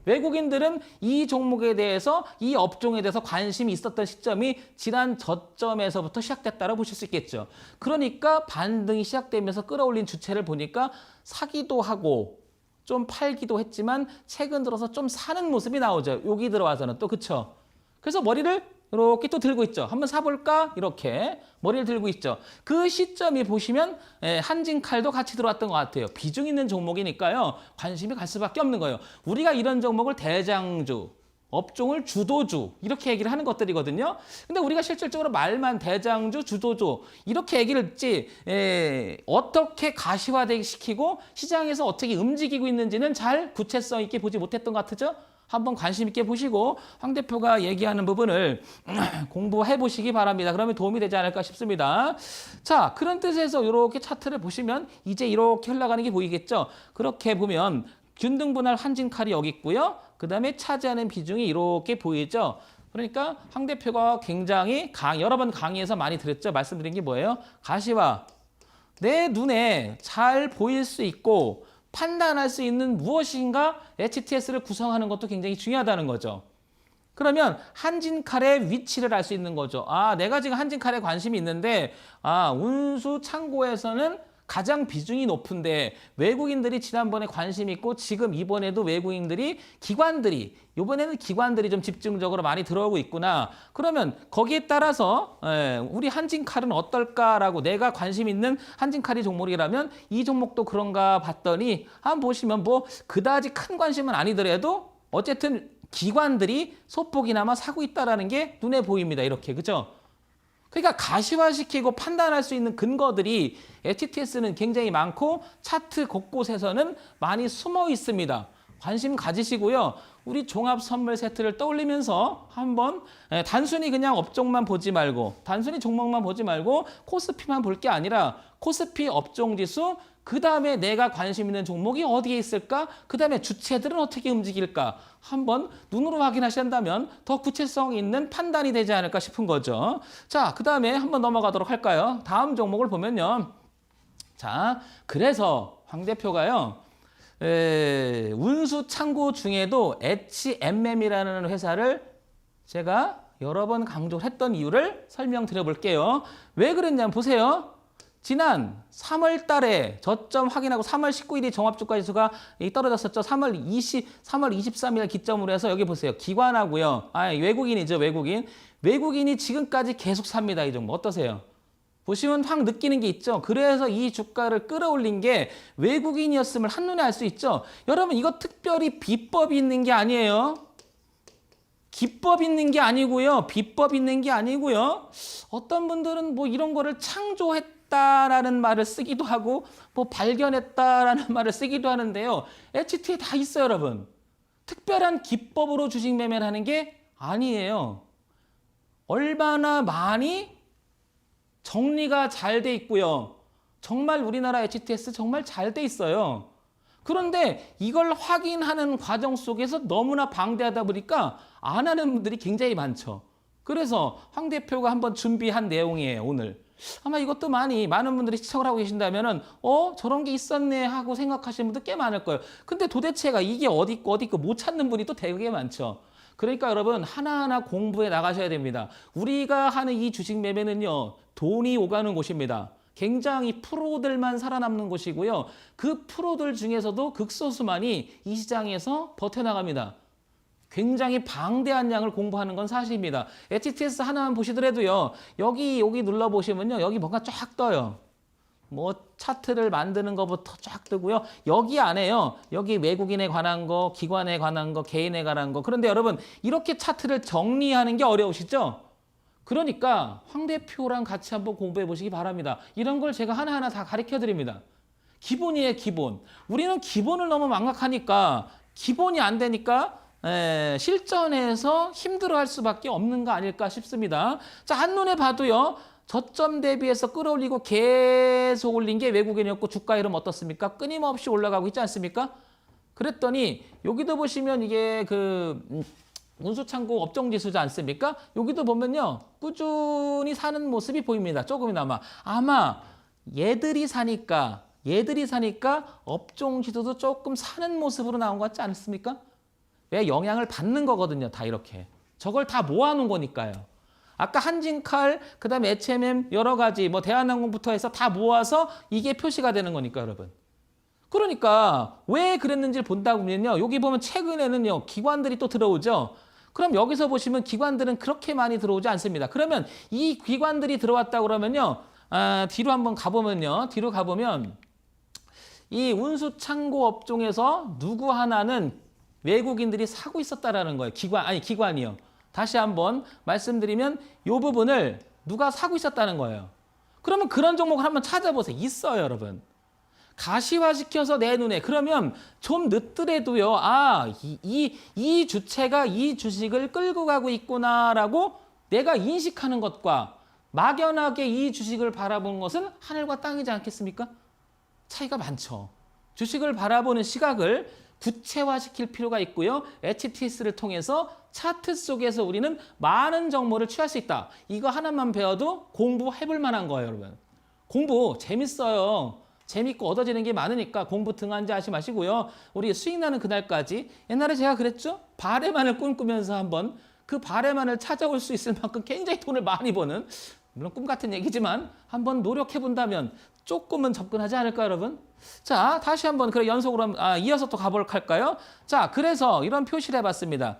외국인들은 이 종목에 대해서 이 업종에 대해서 관심이 있었던 시점이 지난 저점에서부터 시작됐다고 보실 수 있겠죠. 그러니까 반등이 시작되면서 끌어올린 주체를 보니까 사기도 하고 좀 팔기도 했지만 최근 들어서 좀 사는 모습이 나오죠. 여기 들어와서는 또 그쵸. 그래서 머리를 이렇게 또 들고 있죠. 한번 사볼까? 이렇게 머리를 들고 있죠. 그 시점이 보시면 한진칼도 같이 들어왔던 것 같아요. 비중 있는 종목이니까요. 관심이 갈 수밖에 없는 거예요. 우리가 이런 종목을 대장주, 업종을 주도주 이렇게 얘기를 하는 것들이거든요. 근데 우리가 실질적으로 말만 대장주, 주도주 이렇게 얘기를 했지 어떻게 가시화시키고 시장에서 어떻게 움직이고 있는지는 잘 구체성 있게 보지 못했던 것 같죠? 한번 관심 있게 보시고 황 대표가 얘기하는 부분을 공부해 보시기 바랍니다. 그러면 도움이 되지 않을까 싶습니다. 자, 그런 뜻에서 이렇게 차트를 보시면 이제 이렇게 흘러가는 게 보이겠죠? 그렇게 보면 균등분할 한진칼이 여기 있고요. 그 다음에 차지하는 비중이 이렇게 보이죠? 그러니까 황 대표가 굉장히 여러 번 강의에서 많이 드렸죠? 말씀드린 게 뭐예요? 가시화. 내 눈에 잘 보일 수 있고 판단할 수 있는 무엇인가 HTS를 구성하는 것도 굉장히 중요하다는 거죠. 그러면 한진칼의 위치를 알 수 있는 거죠. 아, 내가 지금 한진칼에 관심이 있는데 운수 창고에서는 가장 비중이 높은데 외국인들이 지난번에 관심 있고 지금 이번에도 기관들이 좀 집중적으로 많이 들어오고 있구나. 그러면 거기에 따라서 우리 한진칼은 어떨까라고 내가 관심 있는 한진칼이 종목이라면 이 종목도 그런가 봤더니 한번 보시면 뭐 그다지 큰 관심은 아니더라도 어쨌든 기관들이 소폭이나마 사고 있다라는 게 눈에 보입니다. 이렇게 그죠? 그러니까 가시화시키고 판단할 수 있는 근거들이 HTS는 굉장히 많고 차트 곳곳에서는 많이 숨어 있습니다. 관심 가지시고요. 우리 종합 선물 세트를 떠올리면서 한번 단순히 그냥 업종만 보지 말고 단순히 종목만 보지 말고 코스피만 볼 게 아니라 코스피 업종지수 그 다음에 내가 관심 있는 종목이 어디에 있을까? 그 다음에 주체들은 어떻게 움직일까? 한번 눈으로 확인하신다면 더 구체성 있는 판단이 되지 않을까 싶은 거죠. 자, 그 다음에 한번 넘어가도록 할까요? 다음 종목을 보면요. 자, 그래서 황 대표가요. 운수 창고 중에도 HMM이라는 회사를 제가 여러 번 강조를 했던 이유를 설명드려 볼게요. 왜 그랬냐면 보세요. 지난 3월 달에 저점 확인하고 3월 19일이 종합주가지수가 떨어졌었죠. 3월 23일 기점으로 해서 여기 보세요. 기관하고요. 외국인이죠. 외국인이 지금까지 계속 삽니다. 이 종목 어떠세요? 보시면 확 느끼는 게 있죠. 그래서 이 주가를 끌어올린 게 외국인이었음을 한눈에 알 수 있죠. 여러분 이거 특별히 비법이 있는 게 아니에요. 기법 있는 게 아니고요. 비법 있는 게 아니고요. 어떤 분들은 뭐 이런 거를 창조했다라는 말을 쓰기도 하고 뭐 발견했다라는 말을 쓰기도 하는데요. HT에 다 있어요, 여러분. 특별한 기법으로 주식 매매를 하는 게 아니에요. 얼마나 많이 정리가 잘 돼 있고요. 정말 우리나라 HTS 정말 잘 돼 있어요. 그런데 이걸 확인하는 과정 속에서 너무나 방대하다 보니까 안 하는 분들이 굉장히 많죠. 그래서 황 대표가 한번 준비한 내용이에요, 오늘. 아마 이것도 많은 분들이 시청을 하고 계신다면은, 저런 게 있었네 하고 생각하시는 분들 꽤 많을 거예요. 근데 도대체가 이게 어디 있고 못 찾는 분이 또 되게 많죠. 그러니까 여러분, 하나하나 공부해 나가셔야 됩니다. 우리가 하는 이 주식 매매는요, 돈이 오가는 곳입니다. 굉장히 프로들만 살아남는 곳이고요. 그 프로들 중에서도 극소수만이 이 시장에서 버텨나갑니다. 굉장히 방대한 양을 공부하는 건 사실입니다. HTS 하나만 보시더라도요. 여기 눌러보시면요. 여기 뭔가 쫙 떠요. 뭐 차트를 만드는 것부터 쫙 뜨고요. 여기 안에요. 여기 외국인에 관한 거, 기관에 관한 거, 개인에 관한 거. 그런데 여러분 이렇게 차트를 정리하는 게 어려우시죠? 그러니까 황 대표랑 같이 한번 공부해 보시기 바랍니다. 이런 걸 제가 하나하나 다 가르쳐 드립니다. 기본이에요, 기본. 우리는 기본을 너무 망각하니까 기본이 안 되니까 실전에서 힘들어할 수밖에 없는 거 아닐까 싶습니다. 자, 한눈에 봐도요. 저점 대비해서 끌어올리고 계속 올린 게 외국인이었고 주가 흐름 어떻습니까? 끊임없이 올라가고 있지 않습니까? 그랬더니 여기도 보시면 이게 운수창고 업종지수지 않습니까? 여기도 보면요. 꾸준히 사는 모습이 보입니다. 조금이나마. 아마 얘들이 사니까 업종지수도 조금 사는 모습으로 나온 것 같지 않습니까? 왜? 영향을 받는 거거든요. 다 이렇게. 저걸 다 모아놓은 거니까요. 아까 한진칼, 그 다음에 HMM 여러 가지 뭐 대한항공부터 해서 다 모아서 이게 표시가 되는 거니까 여러분. 그러니까 왜 그랬는지를 본다고 하면요. 여기 보면 최근에는요. 기관들이 또 들어오죠. 그럼 여기서 보시면 기관들은 그렇게 많이 들어오지 않습니다. 그러면 이 기관들이 들어왔다고 그러면요. 뒤로 한번 가보면요. 뒤로 가보면 이 운수창고 업종에서 누구 하나는 외국인들이 사고 있었다라는 거예요. 기관이요. 다시 한번 말씀드리면 이 부분을 누가 사고 있었다는 거예요. 그러면 그런 종목을 한번 찾아보세요. 있어요, 여러분. 가시화시켜서 내 눈에. 그러면 좀 늦더라도요. 이 주체가 이 주식을 끌고 가고 있구나라고 내가 인식하는 것과 막연하게 이 주식을 바라보는 것은 하늘과 땅이지 않겠습니까? 차이가 많죠. 주식을 바라보는 시각을 구체화시킬 필요가 있고요. HTS를 통해서 차트 속에서 우리는 많은 정보를 취할 수 있다. 이거 하나만 배워도 공부해볼 만한 거예요, 여러분. 공부 재밌어요. 재밌고 얻어지는 게 많으니까 공부 등한지 하지 마시고요. 우리 수익 나는 그날까지 옛날에 제가 그랬죠? 바레만을 꿈꾸면서 한번 그 바레만을 찾아올 수 있을 만큼 굉장히 돈을 많이 버는 물론 꿈 같은 얘기지만 한번 노력해 본다면 조금은 접근하지 않을까요, 여러분? 자, 다시 한번 그래 연속으로 이어서 또 가볼까 할까요? 자, 그래서 이런 표시를 해봤습니다.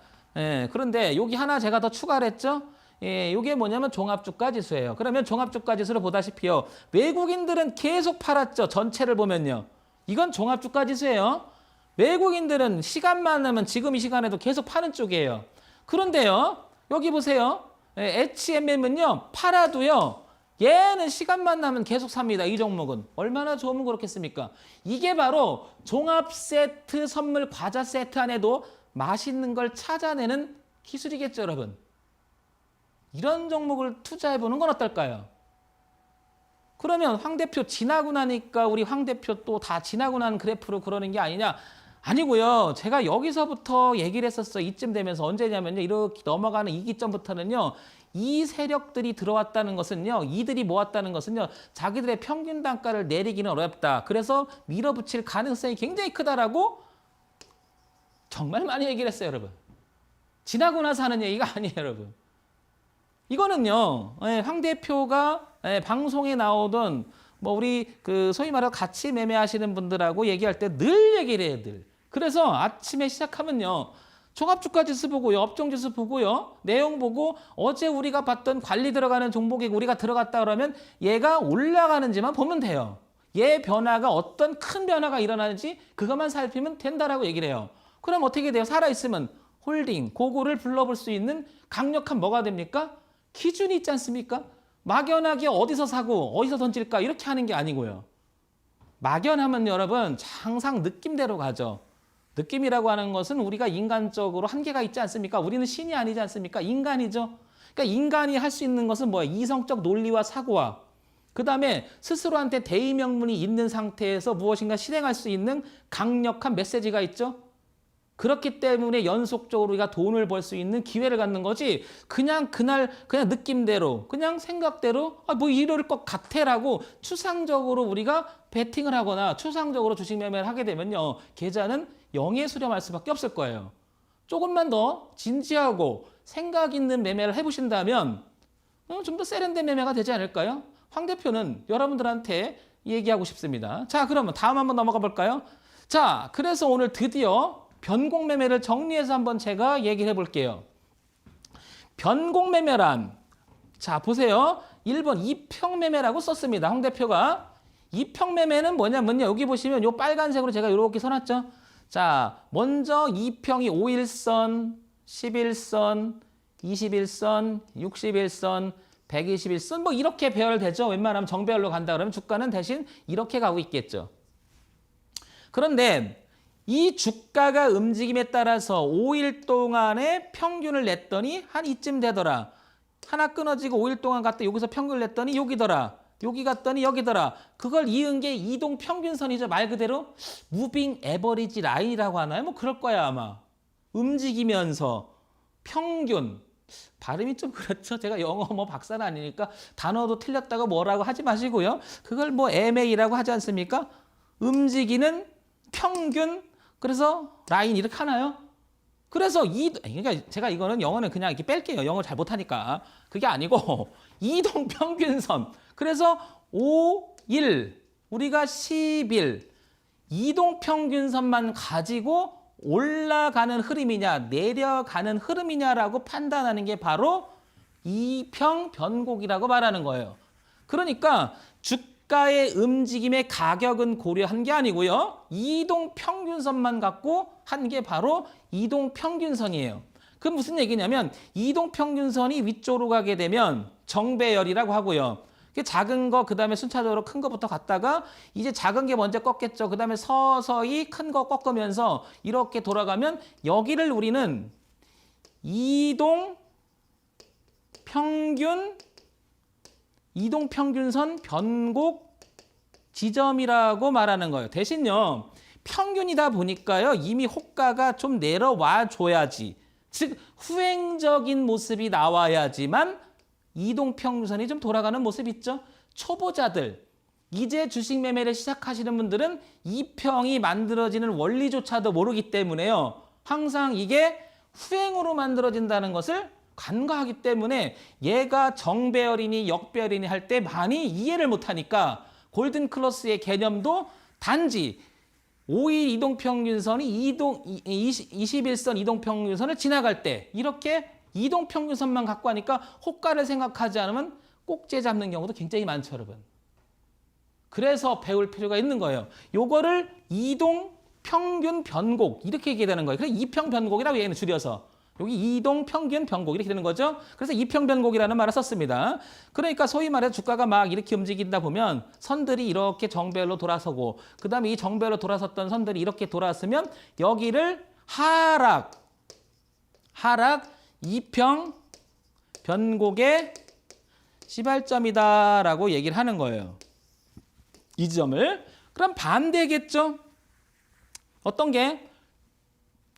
그런데 여기 하나 제가 더 추가를 했죠? 이게 뭐냐면 종합주가지수예요. 그러면 종합주가지수를 보다시피요. 외국인들은 계속 팔았죠. 전체를 보면요. 이건 종합주가지수예요. 외국인들은 시간만 하면 지금 이 시간에도 계속 파는 쪽이에요. 그런데요. 여기 보세요. HMM은요. 팔아도요. 얘는 시간만 나면 계속 삽니다. 이 종목은. 얼마나 좋으면 그렇겠습니까? 이게 바로 종합세트 선물 과자 세트 안에도 맛있는 걸 찾아내는 기술이겠죠, 여러분. 이런 종목을 투자해보는 건 어떨까요? 그러면 황 대표 지나고 나니까 우리 황 대표 또 다 지나고 난 그래프로 그러는 게 아니냐? 아니고요. 제가 여기서부터 얘기를 했었어요. 이쯤 되면서 언제냐면요. 이렇게 넘어가는 이 기점부터는요. 이 세력들이 들어왔다는 것은요. 이들이 모았다는 것은요. 자기들의 평균 단가를 내리기는 어렵다. 그래서 밀어붙일 가능성이 굉장히 크다라고 정말 많이 얘기를 했어요, 여러분. 지나고 나서 하는 얘기가 아니에요, 여러분. 이거는요, 황 대표가 방송에 나오던 뭐 우리 소위 말해서 같이 매매하시는 분들하고 얘기할 때 늘 얘기를 해요, 늘. 그래서 아침에 시작하면요, 종합주가지수 보고요, 업종지수 보고요, 내용 보고 어제 우리가 봤던 관리 들어가는 종목에 우리가 들어갔다 그러면 얘가 올라가는지만 보면 돼요. 얘 변화가 어떤 큰 변화가 일어나는지 그것만 살피면 된다라고 얘기를 해요. 그럼 어떻게 돼요? 살아있으면 홀딩, 그거를 불러볼 수 있는 강력한 뭐가 됩니까? 기준이 있지 않습니까? 막연하게 어디서 사고 어디서 던질까 이렇게 하는 게 아니고요. 막연하면 여러분 항상 느낌대로 가죠. 느낌이라고 하는 것은 우리가 인간적으로 한계가 있지 않습니까? 우리는 신이 아니지 않습니까? 인간이죠. 그러니까 인간이 할 수 있는 것은 뭐예요? 이성적 논리와 사고와 그 다음에 스스로한테 대의명분이 있는 상태에서 무엇인가 실행할 수 있는 강력한 메시지가 있죠. 그렇기 때문에 연속적으로 우리가 돈을 벌 수 있는 기회를 갖는 거지 그냥 그날 그냥 느낌대로 그냥 생각대로 뭐 이럴 것 같아라고 추상적으로 우리가 베팅을 하거나 추상적으로 주식 매매를 하게 되면요. 계좌는 0에 수렴할 수밖에 없을 거예요. 조금만 더 진지하고 생각 있는 매매를 해보신다면 좀 더 세련된 매매가 되지 않을까요? 황 대표는 여러분들한테 얘기하고 싶습니다. 자, 그러면 다음 한번 넘어가 볼까요? 자, 그래서 오늘 드디어 변곡 매매를 정리해서 한번 제가 얘기를 해볼게요. 변곡 매매란 자 보세요. 1번 이평 매매라고 썼습니다. 황 대표가. 이평 매매는 뭐냐면요. 여기 보시면 요 빨간색으로 제가 이렇게 써놨죠. 자 먼저 이평이 5일선, 11선, 21선, 61선, 121선 뭐 이렇게 배열되죠. 웬만하면 정배열로 간다 그러면 주가는 대신 이렇게 가고 있겠죠. 그런데 이 주가가 움직임에 따라서 5일 동안의 평균을 냈더니 한 이쯤 되더라. 하나 끊어지고 5일 동안 갔다 여기서 평균을 냈더니 여기더라. 여기 갔더니 여기더라. 그걸 이은 게 이동 평균선이죠. 말 그대로 무빙 에버리지 라인이라고 하나요? 뭐 그럴 거야 아마. 움직이면서 평균. 발음이 좀 그렇죠. 제가 영어 뭐 박사는 아니니까 단어도 틀렸다고 뭐라고 하지 마시고요. 그걸 뭐 MA라고 하지 않습니까? 움직이는 평균. 그래서 라인 이렇게 하나요? 그래서 그러니까 제가 이거는 영어는 그냥 이렇게 뺄게요. 영어 잘 못하니까. 그게 아니고 이동 평균선. 그래서 5일 우리가 10일 이동 평균선만 가지고 올라가는 흐름이냐 내려가는 흐름이냐라고 판단하는 게 바로 이평 변곡이라고 말하는 거예요. 그러니까 주가의 움직임의 가격은 고려한 게 아니고요. 이동 평균선만 갖고 한 게 바로 이동 평균선이에요. 그 무슨 얘기냐면 이동 평균선이 위쪽으로 가게 되면 정배열이라고 하고요. 작은 거 그다음에 순차적으로 큰 거부터 갔다가 이제 작은 게 먼저 꺾겠죠. 그다음에 서서히 큰 거 꺾으면서 이렇게 돌아가면 여기를 우리는 이동 평균선 변곡 지점이라고 말하는 거예요. 대신요. 평균이다 보니까요. 이미 호가가 좀 내려와 줘야지. 즉 후행적인 모습이 나와야지만 이동 평균선이 좀 돌아가는 모습 있죠. 초보자들, 이제 주식 매매를 시작하시는 분들은 이평이 만들어지는 원리조차도 모르기 때문에요. 항상 이게 후행으로 만들어진다는 것을 간과하기 때문에 얘가 정배열이니 역배열이니 할 때 많이 이해를 못하니까 골든클러스의 개념도 단지 5일 이동평균선이 21선 이동평균선을 지나갈 때 이렇게 이동평균선만 갖고 하니까 호가를 생각하지 않으면 꼭지 잡는 경우도 굉장히 많죠, 여러분. 그래서 배울 필요가 있는 거예요. 요거를 이동평균 변곡 이렇게 얘기되는 거예요. 그래서 이평 변곡이라고 얘기는 줄여서. 여기 이동평균 변곡 이렇게 되는 거죠. 그래서 이평 변곡이라는 말을 썼습니다. 그러니까 소위 말해서 주가가 막 이렇게 움직인다 보면 선들이 이렇게 정배열로 돌아서고 그 다음에 이 정배열로 돌아섰던 선들이 이렇게 돌아서면 여기를 하락 이평 변곡의 시발점이다라고 얘기를 하는 거예요. 이 지점을. 그럼 반대겠죠? 어떤 게?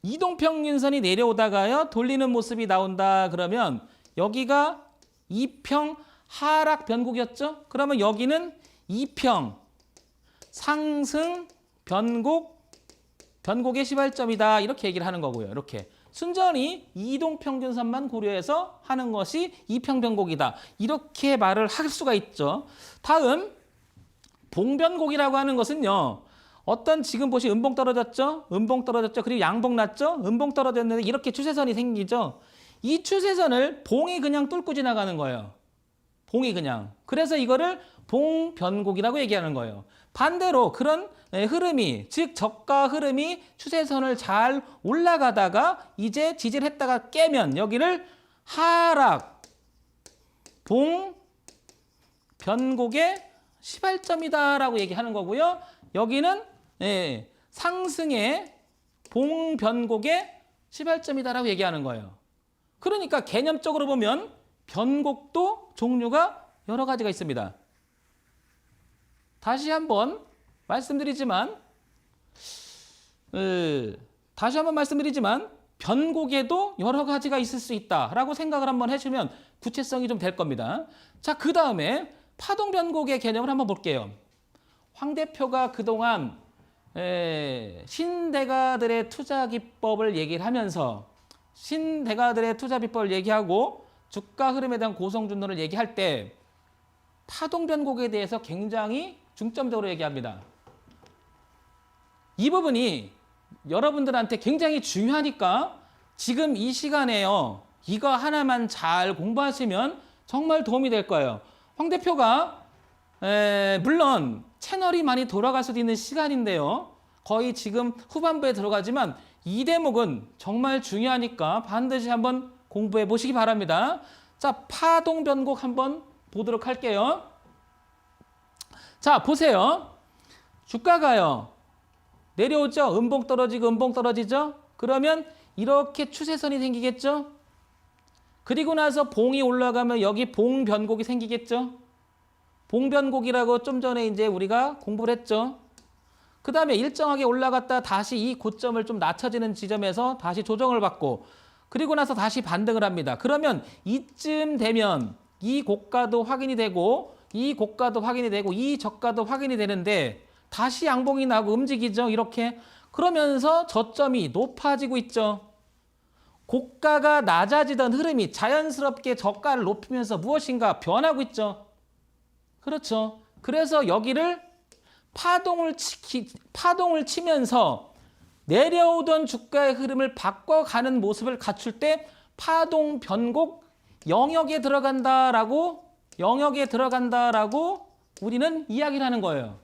이동평균선이 내려오다가요. 돌리는 모습이 나온다. 그러면 여기가 이평 하락 변곡이었죠? 그러면 여기는 이평 상승 변곡의 시발점이다. 이렇게 얘기를 하는 거고요. 이렇게. 순전히 이동평균선만 고려해서 하는 것이 이평변곡이다. 이렇게 말을 할 수가 있죠. 다음 봉변곡이라고 하는 것은요. 어떤 지금 보시 음봉 떨어졌죠? 그리고 양봉 났죠? 음봉 떨어졌는데 이렇게 추세선이 생기죠? 이 추세선을 봉이 그냥 뚫고 지나가는 거예요. 봉이 그냥. 그래서 이거를 봉변곡이라고 얘기하는 거예요. 반대로 그런 흐름이, 즉 저가 흐름이 추세선을 잘 올라가다가 이제 지지를 했다가 깨면 여기를 하락, 봉변곡의 시발점이다라고 얘기하는 거고요. 여기는 상승의 봉변곡의 시발점이다라고 얘기하는 거예요. 그러니까 개념적으로 보면 변곡도 종류가 여러 가지가 있습니다. 다시 한번 말씀드리지만 변곡에도 여러 가지가 있을 수 있다라고 생각을 한번 해주면 구체성이 좀 될 겁니다. 자, 그 다음에 파동 변곡의 개념을 한번 볼게요. 황 대표가 그동안 신대가들의 투자 기법을 얘기를 하면서 신대가들의 투자 비법을 얘기하고 주가 흐름에 대한 고성준론을 얘기할 때 파동 변곡에 대해서 굉장히 중점적으로 얘기합니다. 이 부분이 여러분들한테 굉장히 중요하니까 지금 이 시간에요. 이거 하나만 잘 공부하시면 정말 도움이 될 거예요. 황 대표가 물론 채널이 많이 돌아갈 수도 있는 시간인데요. 거의 지금 후반부에 들어가지만 이 대목은 정말 중요하니까 반드시 한번 공부해 보시기 바랍니다. 자, 파동 변곡 한번 보도록 할게요. 자, 보세요. 주가가요. 내려오죠? 음봉 떨어지고 음봉 떨어지죠? 그러면 이렇게 추세선이 생기겠죠? 그리고 나서 봉이 올라가면 여기 봉 변곡이 생기겠죠? 봉 변곡이라고 좀 전에 이제 우리가 공부를 했죠? 그 다음에 일정하게 올라갔다 다시 이 고점을 좀 낮춰지는 지점에서 다시 조정을 받고 그리고 나서 다시 반등을 합니다. 그러면 이쯤 되면 이 고가도 확인이 되고 이 고가도 확인이 되고 이 저가도 확인이 되는데 다시 양봉이 나고 움직이죠. 이렇게. 그러면서 저점이 높아지고 있죠. 고가가 낮아지던 흐름이 자연스럽게 저가를 높이면서 무엇인가 변하고 있죠. 그렇죠. 그래서 여기를 파동을 치면서 내려오던 주가의 흐름을 바꿔가는 모습을 갖출 때 파동 변곡 영역에 들어간다라고 우리는 이야기를 하는 거예요.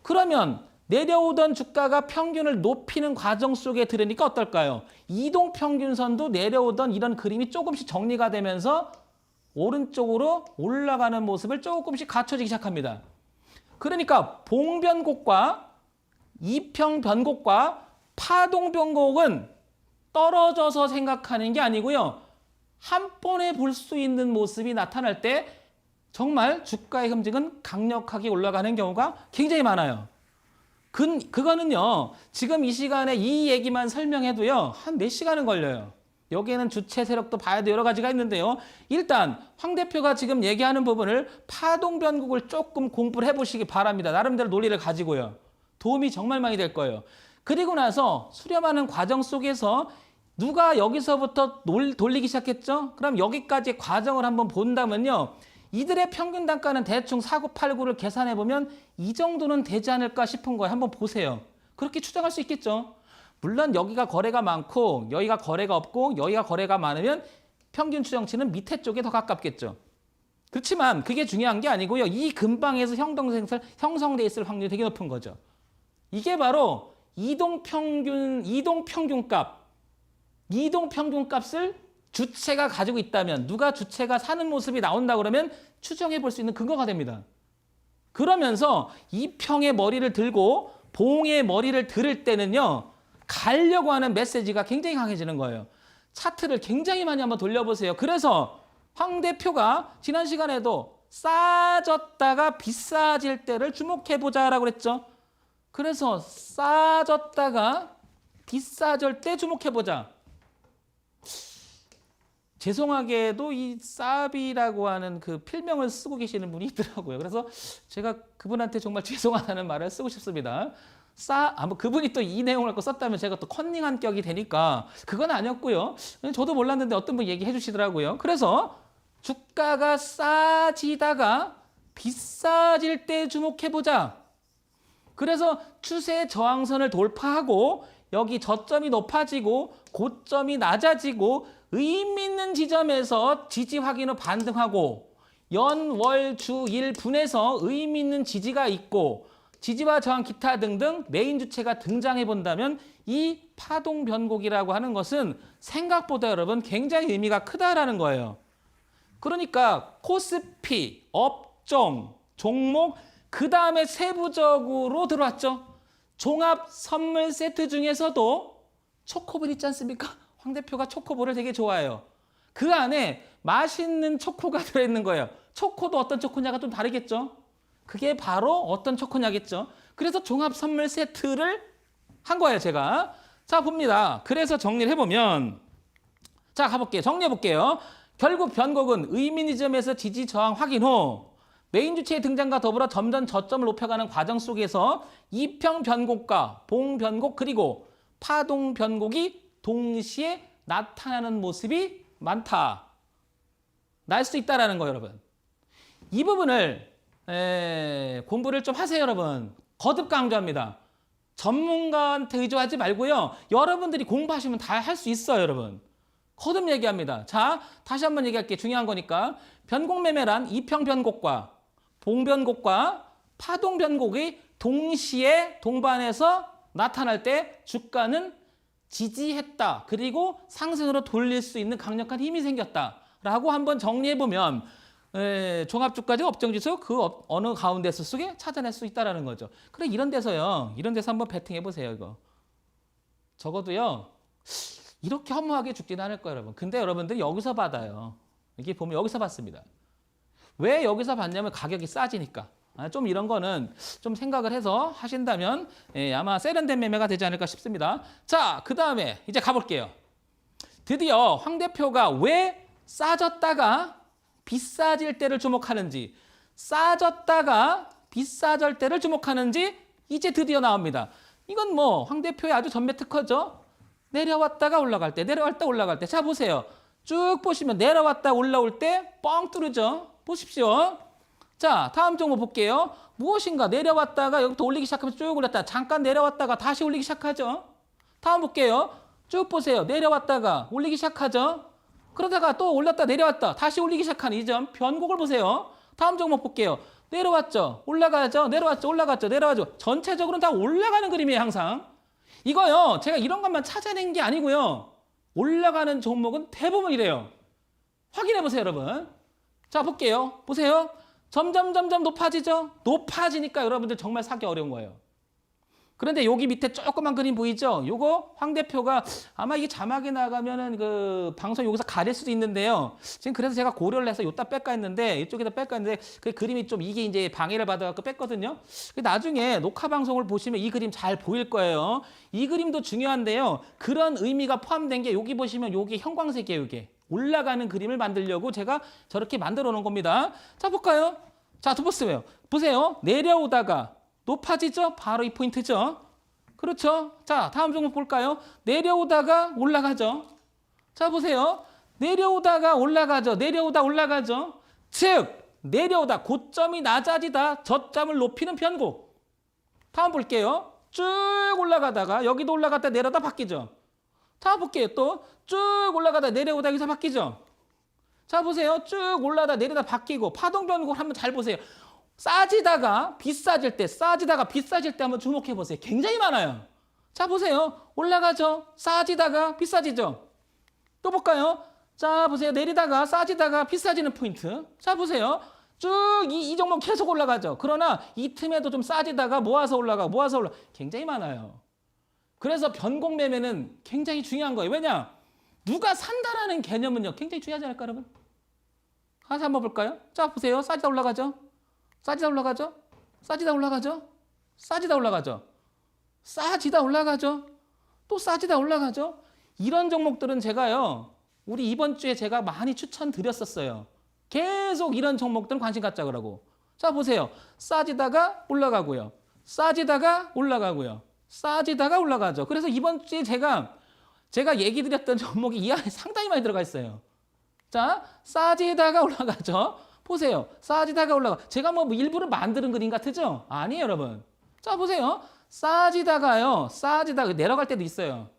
그러면 내려오던 주가가 평균을 높이는 과정 속에 들으니까 어떨까요? 이동평균선도 내려오던 이런 그림이 조금씩 정리가 되면서 오른쪽으로 올라가는 모습을 조금씩 갖춰지기 시작합니다. 그러니까 봉변곡과 이평변곡과 파동변곡은 떨어져서 생각하는 게 아니고요. 한 번에 볼 수 있는 모습이 나타날 때 정말 주가의 움직임은 강력하게 올라가는 경우가 굉장히 많아요. 그거는요. 지금 이 시간에 이 얘기만 설명해도요. 한 몇 시간은 걸려요. 여기에는 주체 세력도 봐야 돼 여러 가지가 있는데요. 일단 황 대표가 지금 얘기하는 부분을 파동 변곡을 조금 공부를 해보시기 바랍니다. 나름대로 논리를 가지고요. 도움이 정말 많이 될 거예요. 그리고 나서 수렴하는 과정 속에서 누가 여기서부터 돌리기 시작했죠? 그럼 여기까지 과정을 한번 본다면요. 이들의 평균 단가는 대충 4989를 계산해보면 이 정도는 되지 않을까 싶은 거예요. 한번 보세요. 그렇게 추정할 수 있겠죠. 물론 여기가 거래가 많고 여기가 거래가 없고 여기가 거래가 많으면 평균 추정치는 밑에 쪽에 더 가깝겠죠. 그렇지만 그게 중요한 게 아니고요. 이 근방에서 형성돼 있을 확률이 되게 높은 거죠. 이게 바로 이동평균값을 주체가 가지고 있다면 누가 주체가 사는 모습이 나온다 그러면 추정해 볼 수 있는 근거가 됩니다. 그러면서 이평의 머리를 들고 봉의 머리를 들을 때는요. 가려고 하는 메시지가 굉장히 강해지는 거예요. 차트를 굉장히 많이 한번 돌려보세요. 그래서 황 대표가 지난 시간에도 싸졌다가 비싸질 때를 주목해보자라고 그랬죠. 그래서 싸졌다가 비싸질 때 주목해보자. 죄송하게도 이 싸비라고 하는 그 필명을 쓰고 계시는 분이 있더라고요. 그래서 제가 그분한테 정말 죄송하다는 말을 쓰고 싶습니다. 그분이 또 이 내용을 갖고 썼다면 제가 또 컨닝한 격이 되니까 그건 아니었고요. 저도 몰랐는데 어떤 분이 얘기해 주시더라고요. 그래서 주가가 싸지다가 비싸질 때 주목해보자. 그래서 추세 저항선을 돌파하고 여기 저점이 높아지고 고점이 낮아지고 의미 있는 지점에서 지지 확인 후 반등하고 연, 월, 주, 일, 분에서 의미 있는 지지가 있고 지지와 저항, 기타 등등 메인 주체가 등장해 본다면 이 파동 변곡이라고 하는 것은 생각보다 여러분 굉장히 의미가 크다라는 거예요. 그러니까 코스피, 업종, 종목, 그 다음에 세부적으로 들어왔죠. 종합 선물 세트 중에서도 초코볼 있지 않습니까? 황 대표가 초코볼을 되게 좋아해요. 그 안에 맛있는 초코가 들어있는 거예요. 초코도 어떤 초코냐가 좀 다르겠죠. 그게 바로 어떤 초코냐겠죠. 그래서 종합 선물 세트를 한 거예요, 제가. 자, 봅니다. 그래서 정리를 해보면 자, 가볼게요. 정리해볼게요. 결국 변곡은 의미니즘에서 지지 저항 확인 후 메인 주체의 등장과 더불어 점점 저점을 높여가는 과정 속에서 이평 변곡과 봉 변곡 그리고 파동 변곡이 동시에 나타나는 모습이 많다. 날 수 있다라는 거예요, 여러분. 이 부분을 공부를 좀 하세요, 여러분. 거듭 강조합니다. 전문가한테 의존하지 말고요. 여러분들이 공부하시면 다 할 수 있어요, 여러분. 거듭 얘기합니다. 자, 다시 한번 얘기할게요. 중요한 거니까. 변곡매매란 이평 변곡과 봉 변곡과 파동 변곡이 동시에 동반해서 나타날 때 주가는 지지했다. 그리고 상승으로 돌릴 수 있는 강력한 힘이 생겼다. 라고 한번 정리해보면 종합주가지 업종지수 그 어느 가운데 속에 찾아낼 수 있다는 거죠. 그래 이런 데서요. 이런 데서 한번 베팅해보세요. 이거. 적어도요. 이렇게 허무하게 죽지는 않을 거예요, 여러분. 근데 여러분들이 여기서 받아요. 이게 보면 여기서 받습니다. 왜 여기서 받냐면 가격이 싸지니까. 좀 이런 거는 좀 생각을 해서 하신다면 아마 세련된 매매가 되지 않을까 싶습니다. 자, 그 다음에 이제 가볼게요. 드디어 황 대표가 왜 싸졌다가 비싸질 때를 주목하는지, 싸졌다가 비싸질 때를 주목하는지 이제 드디어 나옵니다. 이건 뭐 황 대표의 아주 전매 특허죠. 내려왔다가 올라갈 때, 내려왔다 올라갈 때. 자, 보세요. 쭉 보시면 내려왔다 올라올 때 뻥 뚫으죠. 보십시오. 자, 다음 종목 볼게요. 무엇인가 내려왔다가 여기부터 올리기 시작하면 쭉 올렸다. 잠깐 내려왔다가 다시 올리기 시작하죠. 다음 볼게요. 쭉 보세요. 내려왔다가 올리기 시작하죠. 그러다가 또 올랐다 내려왔다 다시 올리기 시작하는 이 점 변곡을 보세요. 다음 종목 볼게요. 내려왔죠. 올라가죠. 내려왔죠. 올라갔죠. 내려와죠. 전체적으로는 다 올라가는 그림이에요. 항상. 이거요. 제가 이런 것만 찾아낸 게 아니고요. 올라가는 종목은 대부분 이래요. 확인해 보세요, 여러분. 자, 볼게요. 보세요. 점점 높아지죠. 높아지니까 여러분들 정말 사기 어려운 거예요. 그런데 여기 밑에 조그만 그림 보이죠? 요거 황 대표가 아마 이게 자막이 나가면은 그 방송 여기서 가릴 수도 있는데요. 지금 그래서 제가 고려를 해서 요따 뺄까 했는데 이쪽에다 뺄까 했는데 그 그림이 좀 이게 이제 방해를 받아갖고 뺐거든요. 나중에 녹화 방송을 보시면 이 그림 잘 보일 거예요. 이 그림도 중요한데요. 그런 의미가 포함된 게 여기 보시면 요게 형광색이에요. 이게 올라가는 그림을 만들려고 제가 저렇게 만들어 놓은 겁니다. 자, 볼까요? 자, 두 보세요. 보세요. 내려오다가 높아지죠? 바로 이 포인트죠? 그렇죠? 자, 다음 종목 볼까요? 내려오다가 올라가죠? 자, 보세요. 내려오다가 올라가죠? 내려오다 올라가죠? 즉, 내려오다 고점이 낮아지다 저점을 높이는 변곡. 다음 볼게요. 쭉 올라가다가 여기도 올라갔다 내려다 바뀌죠? 자, 볼게요. 또 쭉 올라가다 내려오다 여기서 바뀌죠? 자, 보세요. 쭉 올라다 내려다 바뀌고 파동 변곡을 한번 잘 보세요. 싸지다가 비싸질 때, 싸지다가 비싸질 때 한번 주목해 보세요. 굉장히 많아요. 자, 보세요. 올라가죠. 싸지다가 비싸지죠. 또 볼까요? 자, 보세요. 내리다가 싸지다가 비싸지는 포인트. 자, 보세요. 쭉 이 종목 계속 올라가죠. 그러나 이 틈에도 좀 싸지다가 모아서 올라가, 모아서 올라가. 굉장히 많아요. 그래서 변곡 매매는 굉장히 중요한 거예요. 왜냐? 누가 산다라는 개념은요. 굉장히 중요하지 않을까, 여러분? 다시 한번 볼까요? 자, 보세요. 싸지다 올라가죠. 싸지다 올라가죠? 싸지다 올라가죠? 싸지다 올라가죠? 싸지다 올라가죠? 또 싸지다 올라가죠? 이런 종목들은 제가요. 우리 이번 주에 제가 많이 추천드렸었어요. 계속 이런 종목들은 관심 갖자 그러고. 자, 보세요. 싸지다가 올라가고요. 싸지다가 올라가고요. 싸지다가 올라가죠. 그래서 이번 주에 제가 얘기 드렸던 종목이 이 안에 상당히 많이 들어가 있어요. 자, 싸지다가 올라가죠. 보세요. 싸지다가 올라가. 제가 뭐 일부러 만드는 그림 같으죠? 아니에요, 여러분. 자, 보세요. 싸지다가요. 싸지다가 내려갈 때도 있어요.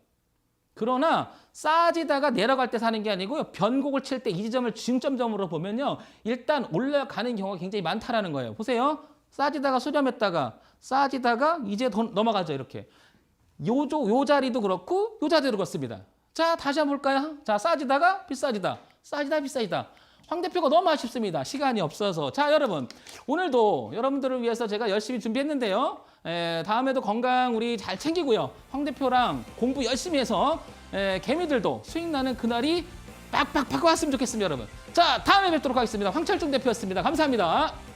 그러나 싸지다가 내려갈 때 사는 게 아니고요. 변곡을 칠 때 이 지점을 중점점으로 보면요. 일단 올라가는 경우가 굉장히 많다라는 거예요. 보세요. 싸지다가 수렴했다가 싸지다가 이제 넘어가죠. 이렇게. 요 자리도 그렇고 요 자리도 그렇습니다. 자, 다시 한번 볼까요? 자, 싸지다가 비싸지다. 싸지다 비싸지다. 황 대표가 너무 아쉽습니다. 시간이 없어서. 자, 여러분. 오늘도 여러분들을 위해서 제가 열심히 준비했는데요. 다음에도 건강 우리 잘 챙기고요. 황 대표랑 공부 열심히 해서 개미들도 수익 나는 그날이 빡빡 왔으면 좋겠습니다, 여러분. 자, 다음에 뵙도록 하겠습니다. 황철중 대표였습니다. 감사합니다.